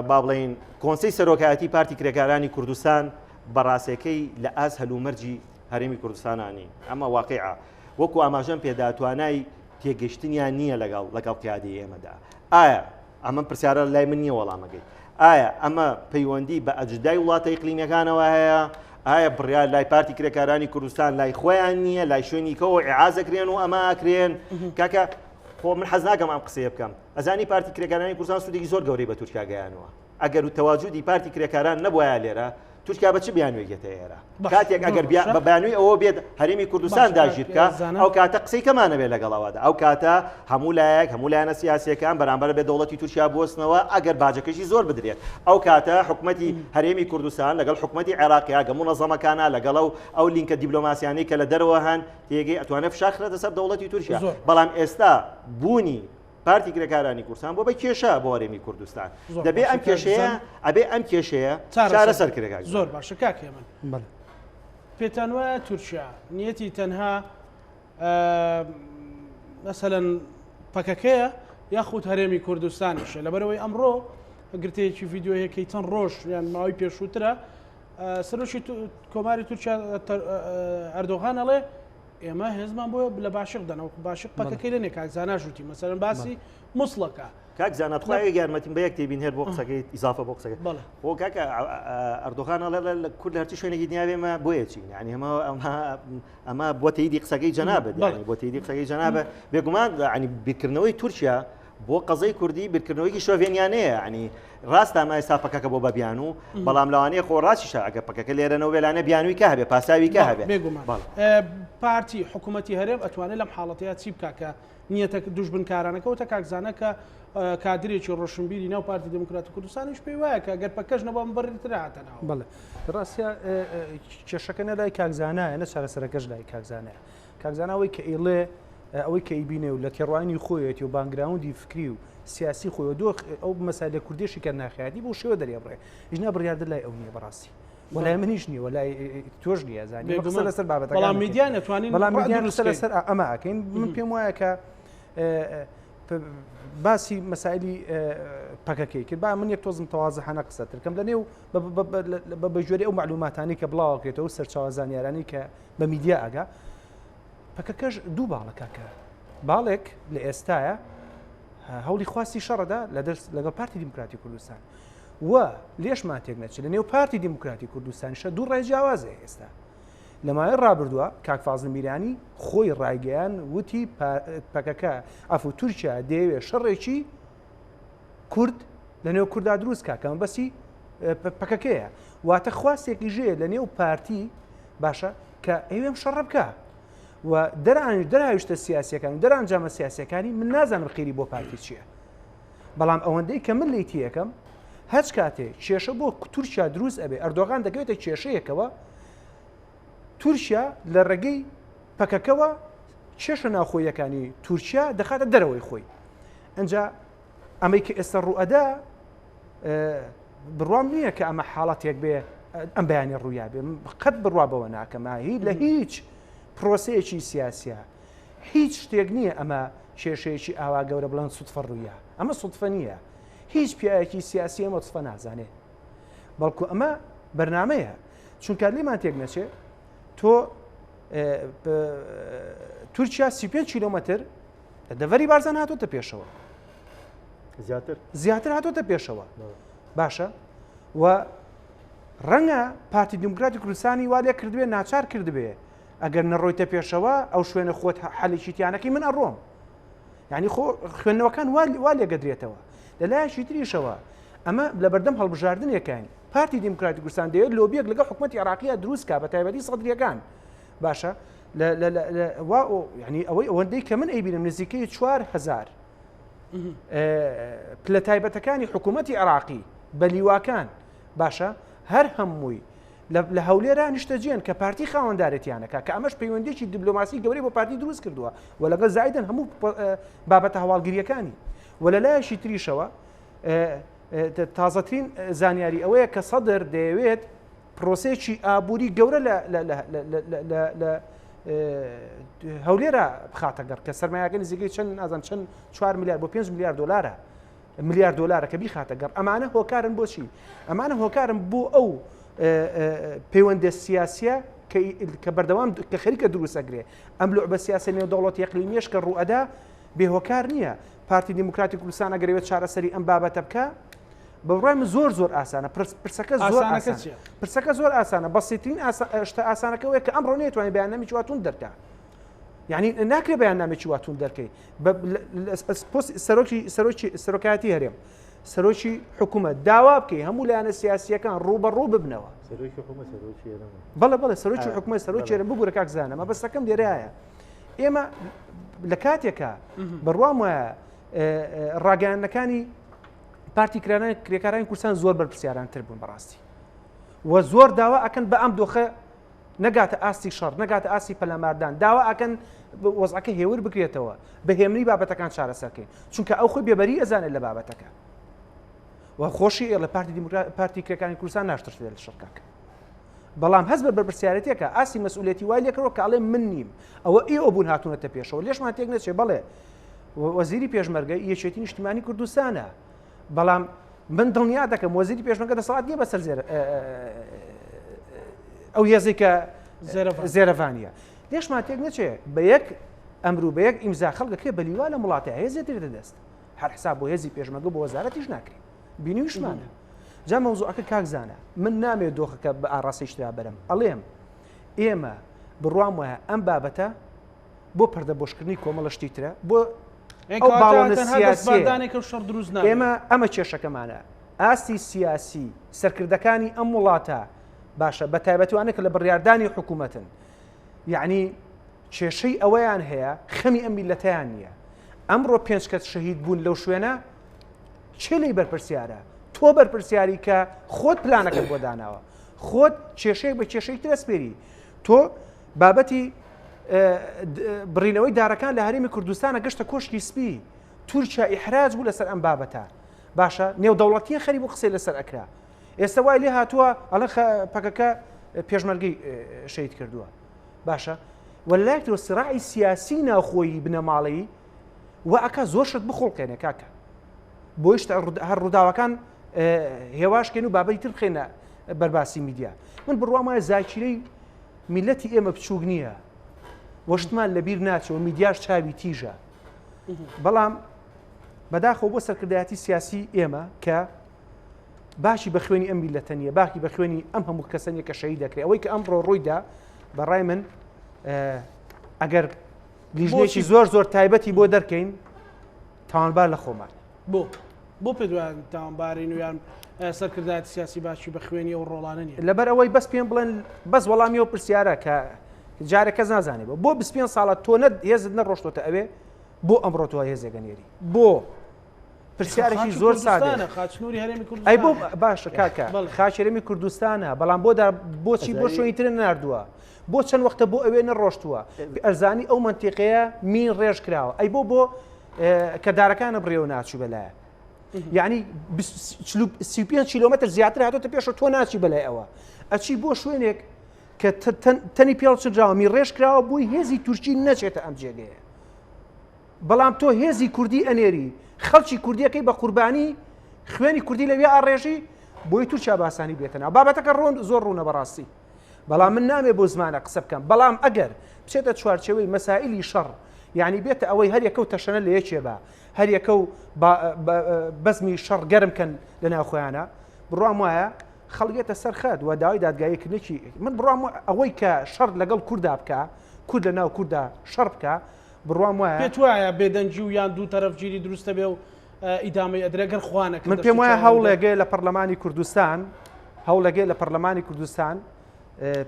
با بڵێن کۆنسەی سەرۆکایەتی پارتی کرێکارانی کوردستان بەڕاستیەکەی لە ئاز هەلومەرجی هەرێمی کوردستانانی ئەمە واقعە وەکو ئاماژەم پێدا توانای تێگەشتنیان نییە لەگەڵ قیادەی ئێمەدا ئایا ئەمە پرسیارە لای من نییە وەڵامەکەی ئایا ئەمە پەیوەندی بە ئەجدای وڵاتە ئیقلیمیەکانەوە هەیە ئایا بڕیار لای پارتی کرێکارانی کوردستان لای خۆیان نییە لای شوێنی کەەوە عیازەکرێن و ئەمە ئەکرێن کاکە خۆ من حەز ناکەم ئەم قسەیە بکەم ئەزانی پارتی کرێکارانی کوردستان سوودێکی زۆر گەورەی بە تورکیا گەیانەوە ئەگەر تەواجودی پارتی کرێکاران نەبووایە لێرە تورکیا بە چ بیانوێگێتە ئێرە کاتێک ئەگەر بە بەیانووی ئەوە بێت هەرێمی کوردستان داگیر بکە ئەو کاتە قسەی کەمانە بێت لەگەڵەوەدا ئەو کاتە هەموو لایەنە سیاسیەکان بەرامبەر بێ دەوڵەتی تورکیا بوەستنەوە ئەگەر باجەکەشی زۆر بدرێت ئەو کاتە حکوومەتی هەرێمی کوردستان لەگەڵ حکوومەتی عێراقیا گەموو نەزەمەکانە لەگەڵ ئەو لینکە دیبلۆماسیانەی کە لە دەرەوە هەن تێگەی ئەتوانێت فشاخرێتە سەر دەوڵەتی تورکیا بەڵام ئێستا بوونی پارتی کرێکارانی کوردستان بۆ بە کێشە بۆ هەرێمی کوردستان دەبێ ئەم کێشەیە ئەبێ ئەم کێشەیە چارەسەر کرێکار زۆر باشە کاکێ من پێتان وایە تورکیا نیەتی تەنها مەسەلەن پەکەکەیە یاخود هەرێمی کوردستانیشە لەبەرەوەی ئەمڕۆ گرتەیەکی ڤیددیۆیەکەی چەند ڕۆژ یان ماوەی پێشووترە سەرۆکی کۆماری تورکیا ئەردۆغان ئەڵێ ئێمە هێزمان بۆ لە باشق دەنەوە باشق پەکەکەی لەنێ کاکزانە ژووتی مەسەرەن باسی مووسڵەکە کاکزانات خۆی یارمەتیم بە یەک تێبین هێر بۆ قسەکەی ئیزافە بۆ قسەکە بۆ کاکە ئەردۆغان ئەڵێ لە کورد هەرچی شوێنێکی دنیاوێمە بۆیەچی یعنی ئەمە بۆ تەیدی قسەکەی جەنابێت بۆ تەیدی قسەکەی جەنابە بێگومان ینی بیرکردنەوەی تورکیا بۆ قەزەی کوردی بیرکردنەوەیکی شۆڤێنیانەیە ینی ڕاستە ئەمە ئێستا پەکەکە بۆ بەبیان و بەڵام لەوانەیە خۆ ڕاستیشە ئەگە پەکەکە لێرەنەوە وێلانە بیانووی کە هەبێ پاساوی کە هەبێ پارتی حکوومەتی هەرێم ئەتوانێت لەم حاڵەتەیە چی بکە کە نیەتە دوش بنکارانەکەوتە کاکزانە کە کادرێکی ڕۆشنبیری ناو پارتی دموکراتی کوردستانیش پێی وایە کە گەر پەکەش نەبووم بەڕێترا هاتەناوە بەڵێ ڕاستە کێشەکە نە لای کاکزانایە نە چارەسەرەکەش لای کاکزانەیە کاکزانەوەی کە ئێڵێ ئەوەی کە ئیبینێ و لە تێڕوانی خۆیەتی و بانگراوندی فکری و سیاسی خۆی دۆ ئەو مەسالە کوردێشی کە ناخیاتی بۆ شێوە دەریێبڕێ ژنا بڕیاردە لای ئەو نییە بەڕاستی وەلای منیش نییە وەلای تۆش نیە زانانی لەسەر بابەتەکان بەڵام میدیان ئەتوانین بەڵام میدیان لەسەر ئەمە ئەکەین من پێم وایە کە باسی مەسائلی پەکەکەی کرد با من یەک تۆزم تەوازەحانە قسەتر کەم لە نێو بە ژێری ئەو معلوماتانی کە بڵاوکرێتەوە سەرچاوە زانیارانی کە بە میدیا ئەگا پەکەکەش دوو باڵەکەکە باڵێک لە ئێستاە هەوڵی خواستی شەڕەدا لەگەڵ پارتی دیموکراتی کوردستان و لێشمان تێک نەچێت لە نێو پارتی دیموکراتی کوردستانیشە دوو ڕێی جیاوازەیە ئێستا لەمایە ڕابردووە کاک فازڵ میرانی خۆی ڕایگەیان وتی پەکەکە ئەف و تورکیا دەیەوێت شەڕێکی کورد لە نێو کووردا دروست کە کەمە بەسی پەکەکەیە واتە خواستێکی ژێ لە نێو پارتی باشە کە ئەوێم شەڕە بکە و دەرهاویشتە سیاسیەکان و دەرانجامە سیاسیەکانی من نازانم خێری بۆ پارتی چییە بەڵام ئەوەندەی کە من لیتی یەکەم هەچ کاتێ کێشە بۆ تورکیا دروست ئەبێ ئەردۆغان دەکەوێتە کێشەیەکەوە تورکیا لە ڕێگەی پەکەکەوە کێشە ناوخۆیەکانی تورکیا دەخاتە دەرەوەی خۆی ئەجا ئەمەی کە ئێستا ڕوئەدا بڕوام نییە کە ئەمە حاڵەتێک بێ ئەم بەیانی ڕوویا بێ قەت بڕوا بەوە ناکەمە لە هیچ پرۆسەیەکی سیاسیە هیچ شتێک نییە ئەمە کێشەیەکی ئاوا گەورە بڵند سوتفە ڕوویە ئەمە سوتفە نییە هیچ پیاەکی سیاسی ئەمە سوتفە نازانێت بەڵکو ئەمە بەرنامەیە چونکە لێمان تێک نەچێت تۆ تورکیا 35 کیلۆمەتر لە دەڤەری بارزان هاتۆتە پێشەوە زیاتر هاتۆتە پێشەوە باشە و ڕەنگە پارتی دیموکراتی کوردستانی وا لێ کردبێ ناچار کردبێ ئەگەر نەڕۆیتە پێشەوە ئەو شوێنە خۆت حەلێکی تیانەکەی من ئەڕۆم یعنی خۆ خوێندنەوەکان وا لێگەدرێتەوە لەلایەکی تریشەوە ئەمە لە بەردەم هەڵبژاردنەکانی پارتی دیموکراتی کوردستان دەوێت لۆبیەک لەگەڵ حکوومەتی عێراقیە دروستکە بە تایبەتی سەدرریەکان باشە ینی ئەوەی ئەوەندەی کە من ئەیبینم نزیکەی 4000 پلە تایبەتەکانی حکوومەتی عێراقی بە لیواکان باشە هەر هەمووی لە هەولێرە نیشتەجێن کە پارتی خاوەنددارەتیانەکە کە ئەمەش پەیوەندێکی دیبلۆماسی گەورەی بۆ پارتی دروست کردووە و لەگەڵ زایدن هەموو بابەتە هەواڵگیریەکانی و لە لایەشی تریشەوە تازەترین زانیاری ئەوەیە کە سەدر دەیەوێت پرۆسێکی ئابووری گەورە لە هەولێرە بخاتەگەڕ کە سەرمایەکە نزیکەی چەند ئازان چەند 4 میلیارد بۆ 5 میلیارد دلارە میلیارد دلارە کە بیخاتەگەڕ ئەمانە هۆکارن بۆ چی ئەمانە هۆکارن بۆ ئەو پەیوەندە سیاسیە کە بەردەوام کە خەریکە دروستەگرێ ئەم لعبە سیاسی نێو دەوڵەتی یەقلیمیش کە ڕوئەدا بێهۆکار نییە پارتی دیموکراتی کوردستان ئەگەرەوێت چارەسەری ئەم بابەتە بکە بە بڕای من زۆر ئاسانە پرسەکە زۆر ئاسانە پرسەکە زۆر ئاسانە بەسیترین شتە ئاسانەکەوەیە کە ئەمڕۆ نێتوانێت بەیاننامێکی واتون دەرکا یعنی ناکرێت بەیاننامێکی واتون دەرکەی سەرۆکایەتی هەرێم سەرۆکی حکوومەت داوا بکەی هەموو لایەنە سیاسیەکان ڕوبەڕوو ببنەوە بەڵێ سەرۆکی حکوومەت سەرۆکی هەرێم بگورە کاک زانە مەبەستەکەم لێرەیە ئێمە لە کاتێکە بڕوام وایە ڕاگەیاندنەکانی پارتی کرێکارانی کوردستان زۆر بەرپرسیارانتر بوون بەڕاستی و زۆر داوا ئەکەن بە ئەم دۆخە نەگاتە ئاستی شەڕ نەگاتە ئاستی پەلاماردان داوا ئەکەن وەزعەکە هێور بکرێتەوە بە هێمنی بابەتەکان چارەسەرکەین چونکە ئەو خۆی بێبەری ئەزانێت لە بابەتەکە و خۆشی لە پارتی کرێکارانی کوردستان ناشتر لە شەڕکەکە بەڵام هەست بە بەرپرسیارەتێکە ئاستی مەسئولێتی وای لێکەوە کە ئەڵێ من نیم ئەوە ئێوە بوون هاتوونەتە پێشەوە لێشمان تێک نەچێ بەڵێ وەزیری پێشمەرگە یەکێتی نیشتیمانی کوردستانە بەڵام من دڵنیا دەکەم وەزیری پێشمەرگە دەسەڵات نییە بەسەر ئەو هێزی کە زێرەڤانیە لێشمان تێک نەچێ بە یەک ئەمرو بە یەک ئیمزا خەڵکەکرێ بەلیوا لە وڵاتە هێزێتر دەدەست هەر حساب بۆ هێزی پێشمەرگە بۆ وەزارەتیش ناکرێت بینیوشمانە جا مەوزوعەکە کاک زانە من نامێت دۆخەکە بە ئاڕاستی شترا بەرم ئەڵێم ئێمە بڕوام وایە ئەم بابەتە بۆ پەردەبۆشکردنی کۆمەڵە شتی ترە بۆ ئەو باڵەنە سیاسی ئێمە ئەمە کێشەکەمانە ئاستی سیاسی سەرکردەکانی ئەم وڵاتە باشە بە تایبەتیوانە کە لە بڕیاردانی حکوومەتن یعنی کێشەی ئەوەیان هەیە خەمی ئەم میلەتەیان نییە ئەمڕۆ 5 کەس شەهید بوون لەو شوێنە چێ لێی بەرپرسیارە تۆ بەرپرسیاری کە خۆت پلانەکەت بۆ داناوە خۆت کێشەیەک بە کێشەی ترەسپێری تۆ بابەتی بڕینەوەی دارەکان لە هەرێمی کوردستانە گەشتە کۆشکی سپی تورکیا ئیحراج بوو لەسەر ئەم بابەتە باشە نێودەوڵەتیە خەری بۆ قسەی لەسەر ئەکرا ئێستا وای لێ هاتووە ئەڵە پەکەکە پێشمەرگەی شەید کردووە باشە وەلایەکەوە سراعی سیاسی ناوخۆیی بنەماڵەیی و ئەکا زۆر شت بخۆڵکێنێ کاکە بۆی هەر ڕووداوەکان هێواشکەین و بابەتی تر بخێنە بەرباسی میدیا من بڕوام وایە زاکیرەی میلەتی ئێمە بچووک نییە وەشتمان لەبیر ناچەوە میدیاش چاوی تیژە بەڵام بەداخەوە بۆ سەرکردایەتی سیاسی ئێمە کە باشی بە خوێنی ئەم میلەتە نیە باقی بە خوێنی ئەم هەموو کەسەنیە کە شەهید دەکرێت ئەوەی کە ئەمڕۆ ڕوویدا بەڕای من ئەگەر لیژنێکی زۆر تایبەتی بۆ دەرکەین تاوانبار لە خۆمان بۆ پێدوان تاوانباری نویان سەرکردایەتی سیاسی باشی بە خوێنی ئەو ڕۆڵانە نیە لەبەر ئەوەی بەس پێم بڵێن بەس وەڵامی ئەو پرسیارە کە جارێک کەس نازانێت بۆ 25 ساڵە تۆ هێزت نەڕۆشتۆتە ئەوێ بۆ ئەمڕۆ تۆ هێزێگەنێری بۆ پرسیارێکی زۆر سادە خاچنووری هەرێمی کوردستان ئەی بۆ باشە کاکە خاچێرەمی کوردستانە بەڵام بۆچی بۆ شوێنی تر ناردووە بۆ چەند وەختە بۆ ئەوێ نەڕۆشتووە ئەرزانی ئەو منتیقەیە مین ڕێژ کراوە ئەی بۆ کە دارەکانە بڕێوە ناچوو بەلایە یعنی 35 کیلۆمەتر زیاتر هاتۆتە پێشەوە تۆ ناچی بەلای ئەوە ئەچی بۆ شوێنێک کە تەنی پێڵ چراوە می ڕێژ کراوە بووی هێزی تورکی نەچێتە ئەم جێگەیە بەڵام تۆ هێزی کوردی ئەنێری خەڵکی کوردیەکەی بە قوربانی خوێنی کوردی لەوێ ئاڕێژی بۆی تورکیا باسانی بێتەنەوە بابەتەکە زۆر ڕوونە بەڕاستی بەڵام من نامێ بۆ زمانە قسە بکەم بەڵام ئەگەر بچێتە چوارچەوەی مەسائلی شەڕ یعنی بێتە ئەوەی هەر یەکە و تەشەنە لە یەکێ بە هەر یەکە و بەزمی شەڕ گەرمکەن لە ناوخۆیانە بڕوام وایە خەڵگێتە سەر خەت و داوای دادگاییکردنێکی من بڕوام ئەوەی کە شەڕ لەگەڵ کووردا بکە کورد لە ناو کووردا شەڕ بکە بڕوام وایە پێت وایە بێدەنجی و یان دوو تەرەفگیری دروستە بێ و ئیدامەی ئەدرێگەر خوانەکە من پێم وایە هەوڵێگەی لە پەرلەمانی کوردستان هەوڵەگەی لە پەرلەمانی کوردستان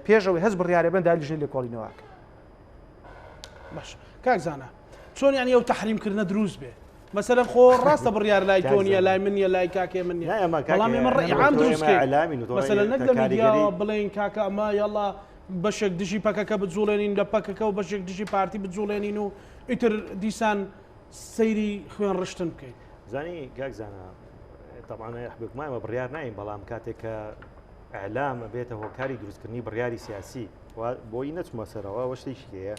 پێشەوەی هەست بڕیارێ بن دا لیژنەی لێکۆڵینەوەکە باش کاک زانە چۆن یانی ئەو تەحریمکردنە دروست بێ مەسەلەن خۆ ڕاستە بڕیار لای تۆ نیە لای من نیە لای کاکێ من نیە بەڵام ئێمە ڕێی عام دروستکەین مەسەلەن نەک لە میدیاوە بڵێن کاکە ئەمە یاڵا بەشێک دژی پەکەکە بجوڵێنین لە پەکەکە و بەشێک دژی پارتی بجوڵێنین و ئیتر دیسان سەیری خوێن ڕشتن بکەین زانی کاک زانە تەمانە حبکمایمە بڕیار ناین بەڵام کاتێک کە ئەعلام بێتە هۆکاری دروستکردنی بڕیاری سیاسی بۆی نەچمە سەرەوە وە شتێکیەیە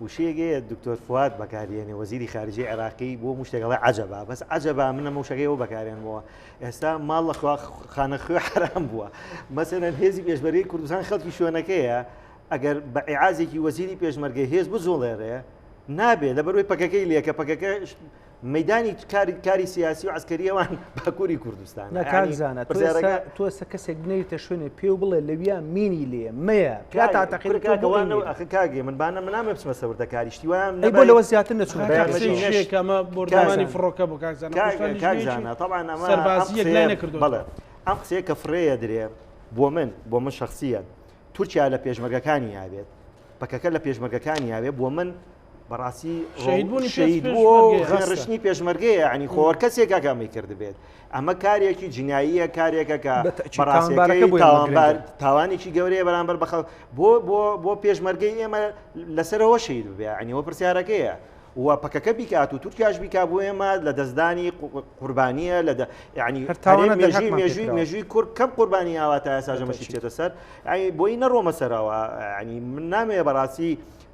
وشەیەگەیە دکتۆر فواد بەکارێنێ وەزیری خارجی عێراقی بۆ مشتێکڵی عەجەبە بەس عەجەبە منە مەوشەکەیەوە بەکارێنەوە ئێستا ماڵ لە خانەخوێ حرام بووە مەسەلەن هێزی پێشمەرگەی کوردستان خەڵکی شوێنەکەیە ئەگەر بە عیعازێکی وەزیری پێشمەرگەی هێز بجوڵێرێ نابێت لەبەروی پەکەکەی لێکە پەکەکە مەدانی کاری سیاسی و عسکەریەوان باکووری کوردستان ناکانزانە تۆ ئێستا کەسێک بنێتە شوێنێ پێ و بڵێ لەویان مینی لێ مەیە پیا تاقیەوە کاگێ من بانە منامە بچمە سەوردەکاری شتیوان بۆ لەوە زیاتر نەچونەکەمە بۆردەمانی فڕۆکە بۆ کاکزانە طبعا ئەمە سەربازیەک لای نەکردو بەڵێ ئەم قسەیە کە فرەیە درێ بۆ من شخصیە تورکیا لە پێشمەرگەکانی یاوێت پەکەکە لە پێشمەرگەکانی یاوێت بۆ من بەڕاستی شەهید بوو ڕشنی پێشمەرگەیە عنی خۆر کەسێک ئاگامی کرد بێت ئەمە کارێکی جناییە کارێکە کە بەڕاستیەکەی تاوانێکی گەورەیە بەرامبەر بەخەڵ بۆ پێشمەرگەی ئێمە لەسەرەوە شەهید ببێ عنیەوە پرسیارەکەیە و پەکەکە بیکات و تورکیاش بیکا بۆ ئێمە لە دەستدانی قوربانیە لە ینی مێژووی کورد کەم قوربانی ئاواتە ساژەمەشی چێتە سەر بۆی نەڕۆمە سەرەوە ینی من نامەیە بەڕاستی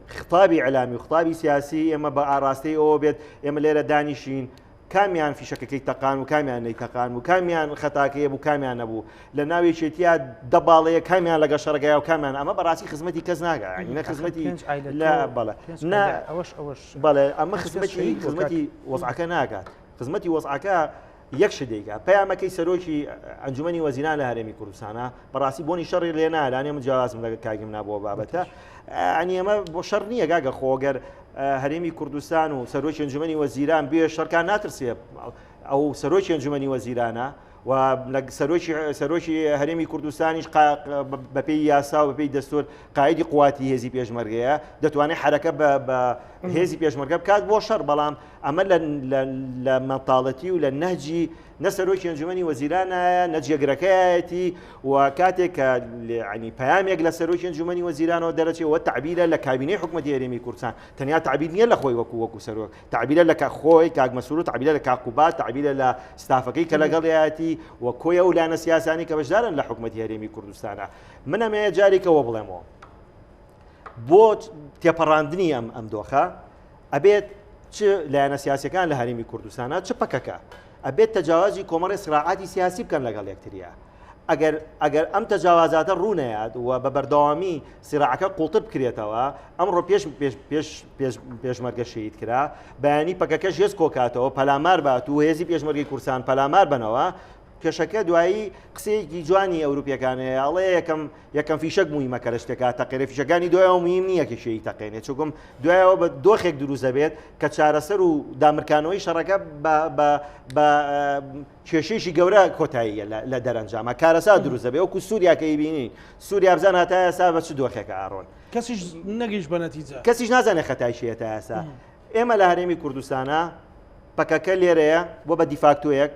خطابی علامی و خطابی سیاسی ئێمە بە ئاراستەی ئەوە بێت ئێمە لێرە دانیشین کامیان فیشەکەی تەقان و کامیان نەی تەقان و کامیان خەتاکەیە بوو کامیان نەبوو لە ناوی چێتیا دەباڵەیە کامیان لەگە شەڕگەیە و کامیان ئەمە بەڕاستی خزمەتی کەس ناگە نە خزمەتی لە بەڵێ ئەمە خزمەتی وەزعەکە ناکات خزمەتی وەزعەکە یەک شتێکە پەیامەکەی سەرۆکی ئەنجومەنی وەزیران لە هەرێمی کوردستانە بەڕاستی بۆنی شەڕی لێ نالانێ من جیازم لەگە کاگیم نابووە بابەتە ئەنی ئەمە بۆ شەڕ نییە گاگە خۆگەر هەرێمی کوردستان و سەرۆکی ئەنجومەنی وەزیران بێ شەرکان ناترسێ ئەو سەرۆکی ئەنجومەنی وەزیرانە و سەرۆکی هەرێمی کوردستانیش بەپێی یاسا و بەپێی دەستور قایدی قواتی هێزی پێشمەرگەیە دەتوانێت حرەکە بە هێزی پێشمەرگە بکات بۆ شەڕ بەڵام ئەمە لە مەنتاڵەتی و لە نەهجی نە سەرۆکی ئەنجومەنی وەزیرانایە نەجێگرەکەیەتی و کاتێک کە ینی پەیامێک لە سەرۆکی ئەنجومەنی وەزیرانەوە دەرەچێەوە تعبیرە لە کابینەی حکوومەتی هەرێمی کوردستان تەنیا تعبیر نییە لە خۆی وەکو سەرۆک تعبیرە لە خۆی کاک مەسعود تعبیرە لە کاقوبات تعبیرە لە ستافەکەی کە لەگەڵیەتی و کۆیە و لانە سیاسانی کە بەشدارن لە حکوومەتی هەرێمی کوردستانە من ئەمەیە جارێکەوە بڵێمەوە بۆ تێپەڕاندنی ئەم دۆخە ئەبێت چ لایەنە سیاسەکان لە هەرێمی کوردستانە چ پەکەکە ئەبێت تەجاوازی کۆمەڵی سراعاتی سیاسی بکەن لەگەڵ یەکتریە ئەگەر ئەم تەجاوازاتە ڕوونەیات و بە بەردەوامی سراعەکە قوڵتر بکرێتەوە ئەمڕۆ پێشمەرگە شەهید کرا بەیانی پەکەکەش هێز کۆکاتەوە پەلامار بات و هێزی پێشمەرگی کوردستان پەلامار بنەوە کێشەکە دوایی قسەیەکی جوانی ئەوروپیەکانەیە ئەڵێ یەکەم فیشک مویمەکە لە شتێکا تەقیرە فیشەکانی دوایەوە مهم نییە کێشەی تەقێنێت چۆکم دوایەوە بە دۆخێک دروست دەبێت کە چارەسەر و دامرکانەوەی شەڕەکە بە کێشەیەکی گەورە کۆتاییە لە دەرەنجامە کارەسا دروست دەبێت وەکو سووریاکەی بینین سووریا بزان هەتا ئێستا بە چ دۆخێکە ئاڕۆن کەسیش نەگەیشت بە نەتیجە کەسیش نازانێت خەتایشیە تا ئێستا ئێمە لە هەرێمی کوردستانە پەکەکە لێرەیە بۆ بە دیفاکتۆیەک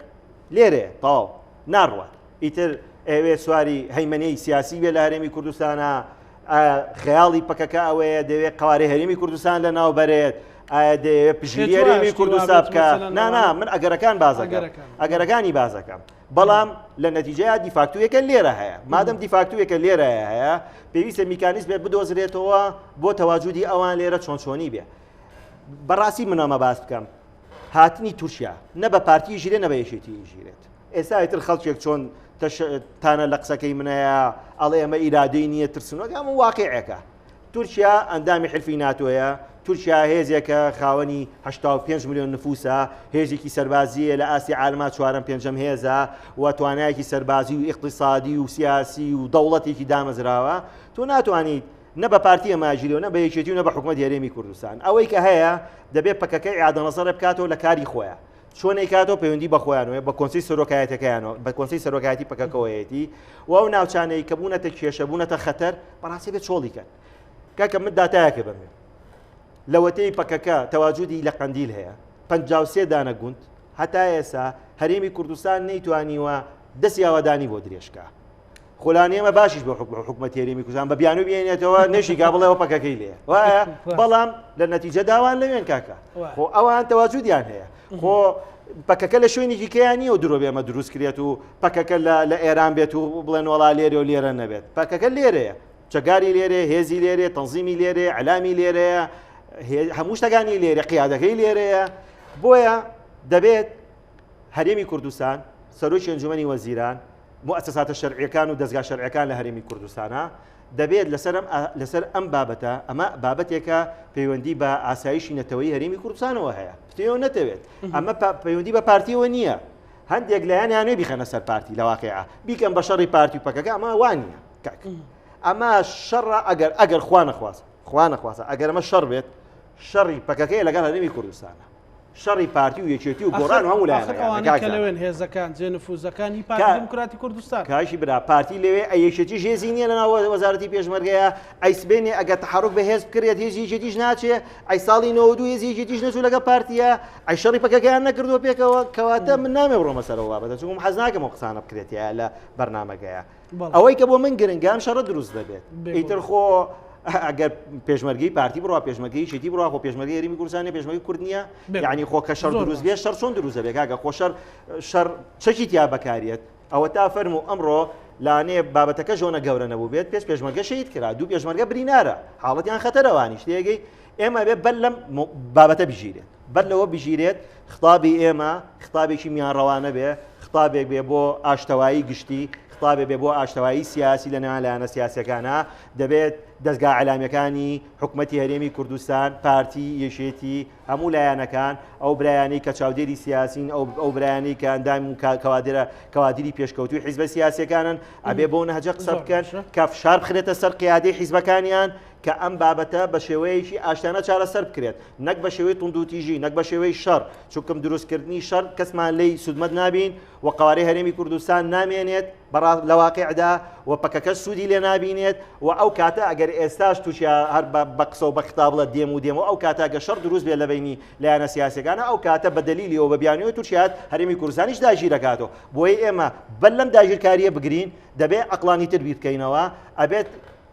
لێرێ تاو ناڕوات ئیتر ئەوێ سواری هەیمەنەی سیاسی بێ لە هەرێمی کوردستانە خەیاڵی پەکەکە ئەوەیە دەوێت قوارەی هەرێمی کوردستان لە ناو بەرێت دەوێت پژیری هەرێمی کوردستان بکە نانا من ئەگەرەکان بازەکەم ئەگەرەکانی بازەکەم بەڵام لە نەتیجەیە دیفاکتویەکە لێرە هەیە مادەم دیفاکتویەکە لێرە هەیە پێویستە میکانیزم بێت بدۆزرێتەوە بۆ تەواجودی ئەوان لێرە چۆنچۆنی بێ بەڕاستی منەمە باس بکەم هاتنی تورکیا نە بە پارتی ژیرێ نە بە یەکێتی ژیرێت ئێستا ئیتر خەڵکێک چۆن تانە لە قسەکەی منەیە ئەڵێ ئەمە ئیرادەی نییە ترسنەوە ئەمە واقعەکە تورکیا ئەندامی حلفی ناتۆیە تورکیا هێزێکە خاوەنی 85 میلیۆن نفوسە هێزێکی سەربازیە لە ئاسی عالما 4 هێزە و توانایەکی سەربازی و اقتصادی و سیاسی و دەوڵەتێکی دامەزراوە تۆ ناتوانیت نە بە پارتیە ماژیرەوە نە بە یەکێتی و نە بە حکوومەتی هەرێمی کوردستان ئەوەی کە هەیە دەبێت پەکەکەی ئیعادەنەزەر بکاتەوە لە کاری خۆیان چۆن کاتەوە پەیوەندی بەخۆیانەوە بە کۆنسی سەرۆکایەتەکەیانەوە بە کۆنسی سەرۆکایەتی پەکەکەوەیەتی و ئەو ناوچانەی کە بوونەتە کێشە بوونەتە خەتەر بەڕاستی بێت چۆڵیکەن کاکە من داتایەکە بەمێ لەوەتەی پەکەکە تەواجودی لە قەندیل هەیە 53 دانە گوند هەتا ئێستا هەرێمی کوردستان نەیتوانیوە دەستی ئاوادانی بۆ درێژکە خۆلانێمە باشیش بە حکوومەتی هەرێمی کوردستان بە بیانوی بێنێتەوە نەشیگا بڵێەوە پەکەکەی لێ وایە بەڵام لە نەتیجە داوان لەوێن کاکە خۆ ئەوان تەواجودیان هەیە خۆ پەکەکە لە شوێنێکی کەیانی و درۆ بێمە دروست کرێت و پەکەکە لە ئێران بێت و بڵێن وڵا لێرە و لێرە نەبێت پەکەکە لێرەیە چەگاری لێرێ هێزی لێرێ تەنزیمی لێرێ علامی لێرەیە هەموو شتەکانی لێرە قیادەکەی لێرەیە بۆیە دەبێت هەرێمی کوردستان سەرۆکی ئەنجومەنی وەزیران مؤسساتە شەرعیەکان و دەستگا شەرعیەکان لە هەرێمی کوردستانە دەبێت لەسەر ئەم بابەتە ئەمە بابەتێکە پەیوەندی بە ئاسایشی نەتەوەی هەرێمی کوردستانەوە هەیە پتەوە نەتەوێت ئەمە پەیوەندی بە پارتیەوە نییە هەندێک لایەن یانوێ بیخەنە سەر پارتی لە واقعە بیکەم بە شەڕی پارتی و پەکەکە ئەمە وانە ئەمە شەڕە ئەگەر خوا نەخواسە ئەگەر ئەمە شەڕ بێت شەڕی پەکەکەی لەگەڵ هەرێمی کوردستانە شەڕی پارتی و یەکێتی و گۆڕان و هەموو لایەنەکەن هێزەکان جێ نفوزەکانی پارتی دموکراتی کوردستان کاشی برا پارتی لەوێ ئەیەکێتی ژێزی نییە لەناو وەزارەتی پێشمەرگەیە ئەیسبێنێ ئەگەر تحرک بە هێز بکرێت هێزی یەکێتیش ناچێ ئەی ساڵی 92 هێزی یەکێتیش نەچوو لەگە پارتیە ئەی شەڕی پەکەکەیان نەکردووە پێکەوە کەواتە من نامێ بڕۆمە سەرەوە بابەتە چونکە حەز ناکەم ئەو قسانە بکرێتە لە بەرنامەکەیە ئەوەی کە بۆ من گرنگام شەڕە دروست دەبێت ئیتر خۆ ئەگەر پێشمەرگی پارتی بڕوا پێشمەرگی شتی بڕوا خۆ پێشمەرگی هەرێمی کوردستانی پێشمەرگی کورد نییە یعنی خۆ کە شەڕ دروست بێت شەڕ چۆن دروست دەبێت کاکە خۆ شەڕ چەکی تیا بەکارێت ئەوە تا فەرموو ئەمڕۆ لاانێ بابەتەکە ژۆنە گەورە نەبوو بێت پێش پێشمەرگە شەید کرا دوو پێشمەرگە برینارە حاڵەتیان خەتەرەوانی شتێگەی ئێمە بێ بەر لەم بابەتە بژیرێت بەر لەوە بژیرێت خطابی ئێمە خطابێکی میانڕەوانە بێ خطابێک بێ بۆ ئاشتەوایی گشتی خطابێ بێ بۆ ئاشتەوایی سیاسی لە نێوان لایەنە سیاسەکانە دەبێت دەستگا عەلامیەکانی حکوومەتی هەرێمی کوردستان پارتی یەشێتی هەموو لایەنەکان ئەو برایانەی کە چاودێری سیاسین ئەو برایانەی کە ئەندام کەوادری پێشکەوتوی حیزبە سیاسیەکانن ئەبێ بۆ نەهجە قسە بکەن کە فشار بخرێتە سەر قیادەی حیزبەکانیان کە ئەم بابەتە بە شێوەیەکی ئاشتانە چارەسەر بکرێت نەک بە شێوەی توندوتیژی نەک بە شێوەی شەڕ چونکەم دروستکردنی شەڕ کەسمان لی سودمەت نابین و قوارەی هەرێمی کوردستان نامێنێت لە واقعدا و پەکەکە سوودی لێ نابینێت و ئەو کاتە ئەگەر ئێستاش تووشیا هەر بە قسە و بە خطاب بڵە دێم و ئەو کاتە گە شەڕ دروست بێت لە بینی لایەنە سیاسەکانە ئەو کاتە بە دەلیلیەوە بە بیانیەوە تووشیات هەرێمی کوردستانیش داگیر دەکاتەوە بۆیە ئێمە بەر لەم داگیرکاریە بگرین دەبێت عەقڵانی تر بیر بکەینەوە ئەبێت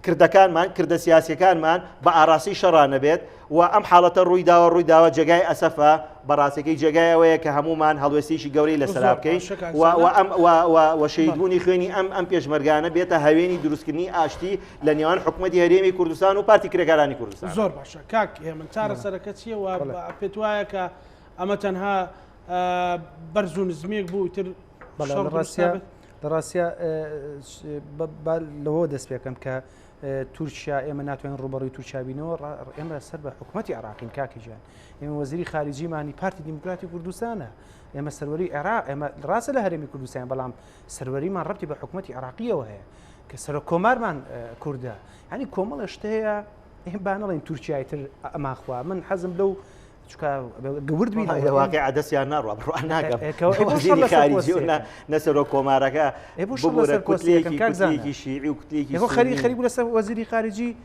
کردەکانمان کردە سیاسیەکانمان بە ئاراسی شەڕانە بێت و ئەم حاڵەتە ڕوویداوە جێگای ئەسەفە بەڕاستەکەی جێگایەوەیە کە هەمومان هەڵوێستیشی گەورەی لەسەر بکەین و شەیدبوونی خوێنی ئەم پێشمەرگانە بێتە هەوێنی دروستکردنی ئاشتی لە نێوان حکوومەتی هەرێمی کوردستان و پارتی کرێکارانی کوردستان زۆر باشە کاک من چارەسەرەکە چییە و پێت وایە کە ئەمە تەنها بەرز و نزمێک بوو تر لە ڕاستە لەوە دەست پێکەم کە تورکیا ئێمە ناتوانین ڕوبەڕووی تورکیا بینەوە ئێمە سەر بە حکوومەتی عراقین کاکی گیان ئێمە وەزیری خارجیمانی پارتی دیموکراتی کوردستانە ئێمە سەروەری عێراق ئێمە ڕاستە لە هەرێمی کوردستان بەڵام سەروەریمان ڕەبتی بە حکوومەتی عراقیەوە هەیە کە سەر کۆمارمان کووردە ینی کۆمەڵە شتەیە ئێمە با نەڵێن تورکیای تر ئەماخوا من حەزم لەو گەورد بین واقع عدەسیان ناڕوا بڕوان ناگەم خارجی و نەسەرۆ کۆمارەکە ببوورە کوتلێکی شیعی و کوتلێکی خەری بوو لەسەر وەزیری خارجی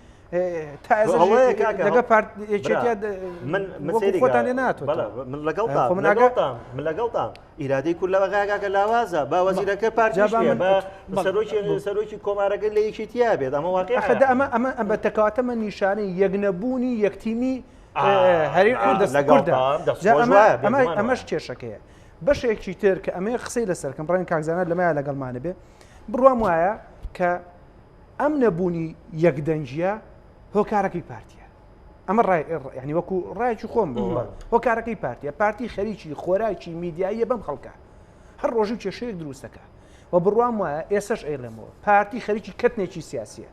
من لەگەڵتان ئیرادەی کورد لە بەغاگاکە لاوازە با وەزیرەکە پارتی سەرۆکی کۆمارەکە لە یەکێتیا بێت ئەمە واقع ئەمە بە تەکاتەمە نیشانەی یەکنەبوونی یەکتیمی هەرێم ئەمەش کێشەکەیە بەشێکی تر کە ئەمێ قسەی لەسەرکەم ڕێن کاکزانات لەمایە لەگەڵمانە بێ بڕوام وایە کە ئەم نەبوونی یەکدەنجە هۆکارەکەی پارتیە ئەمە ینی وەکو ڕایکی خۆم هۆکارەکەی پارتی خەریکی خۆراکی میدیاییە بەم خەڵکە هەر ڕۆژی کێشەیەک دروستەکە و بڕوام وایە ئێسش ئەیڵێمەوە پارتی خەریکی کەتنێکی سیاسیە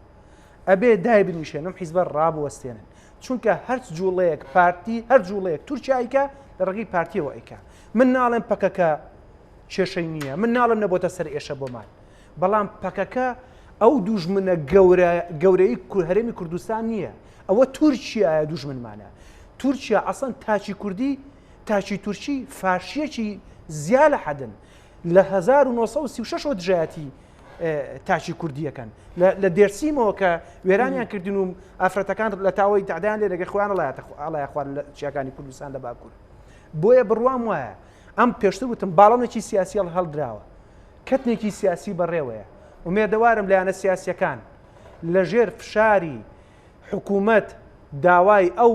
ئەبێ دای بنیشێنم حیزبە ڕابوەستێنن چونکە هەر جوڵەیەک پارتی هەر جوڵەیەک تورکیایکە لە ڕێگەی پارتیەوە ئەیکا من ناڵێن پەکەکە کێشەی نییە من ناڵم نەبۆتە سەر ئێشە بۆمان بەڵام پەکەکە ئەو دوژمنە گەورەی هەرێمی کوردستان نییە ئەوە تورکیایە دوژمنمانە تورکیا ئەسڵەن تاچی کوردی تاچی تورکی فارشیەکی زیا لە حەدن لە 1936 دژایەتی تاچی کوردیەکەن لە دێرسیمەوە کە وێرانیان کردین و ئافرەتەکان لە تاوەی تعدایان لێ دەگەی خۆیان ئەڵای خوار لە چیاکانی کوردستان لە باکوور بۆیە بڕوام وایە ئەم پێشتر وتم باڵەمێکی سیاسی هەڵدراوە کەتنێکی سیاسی بەڕێوەیە ومێدەوارم لایەنە سیاسیەکان لەژێر فشاری حکوومەت داوای ئەو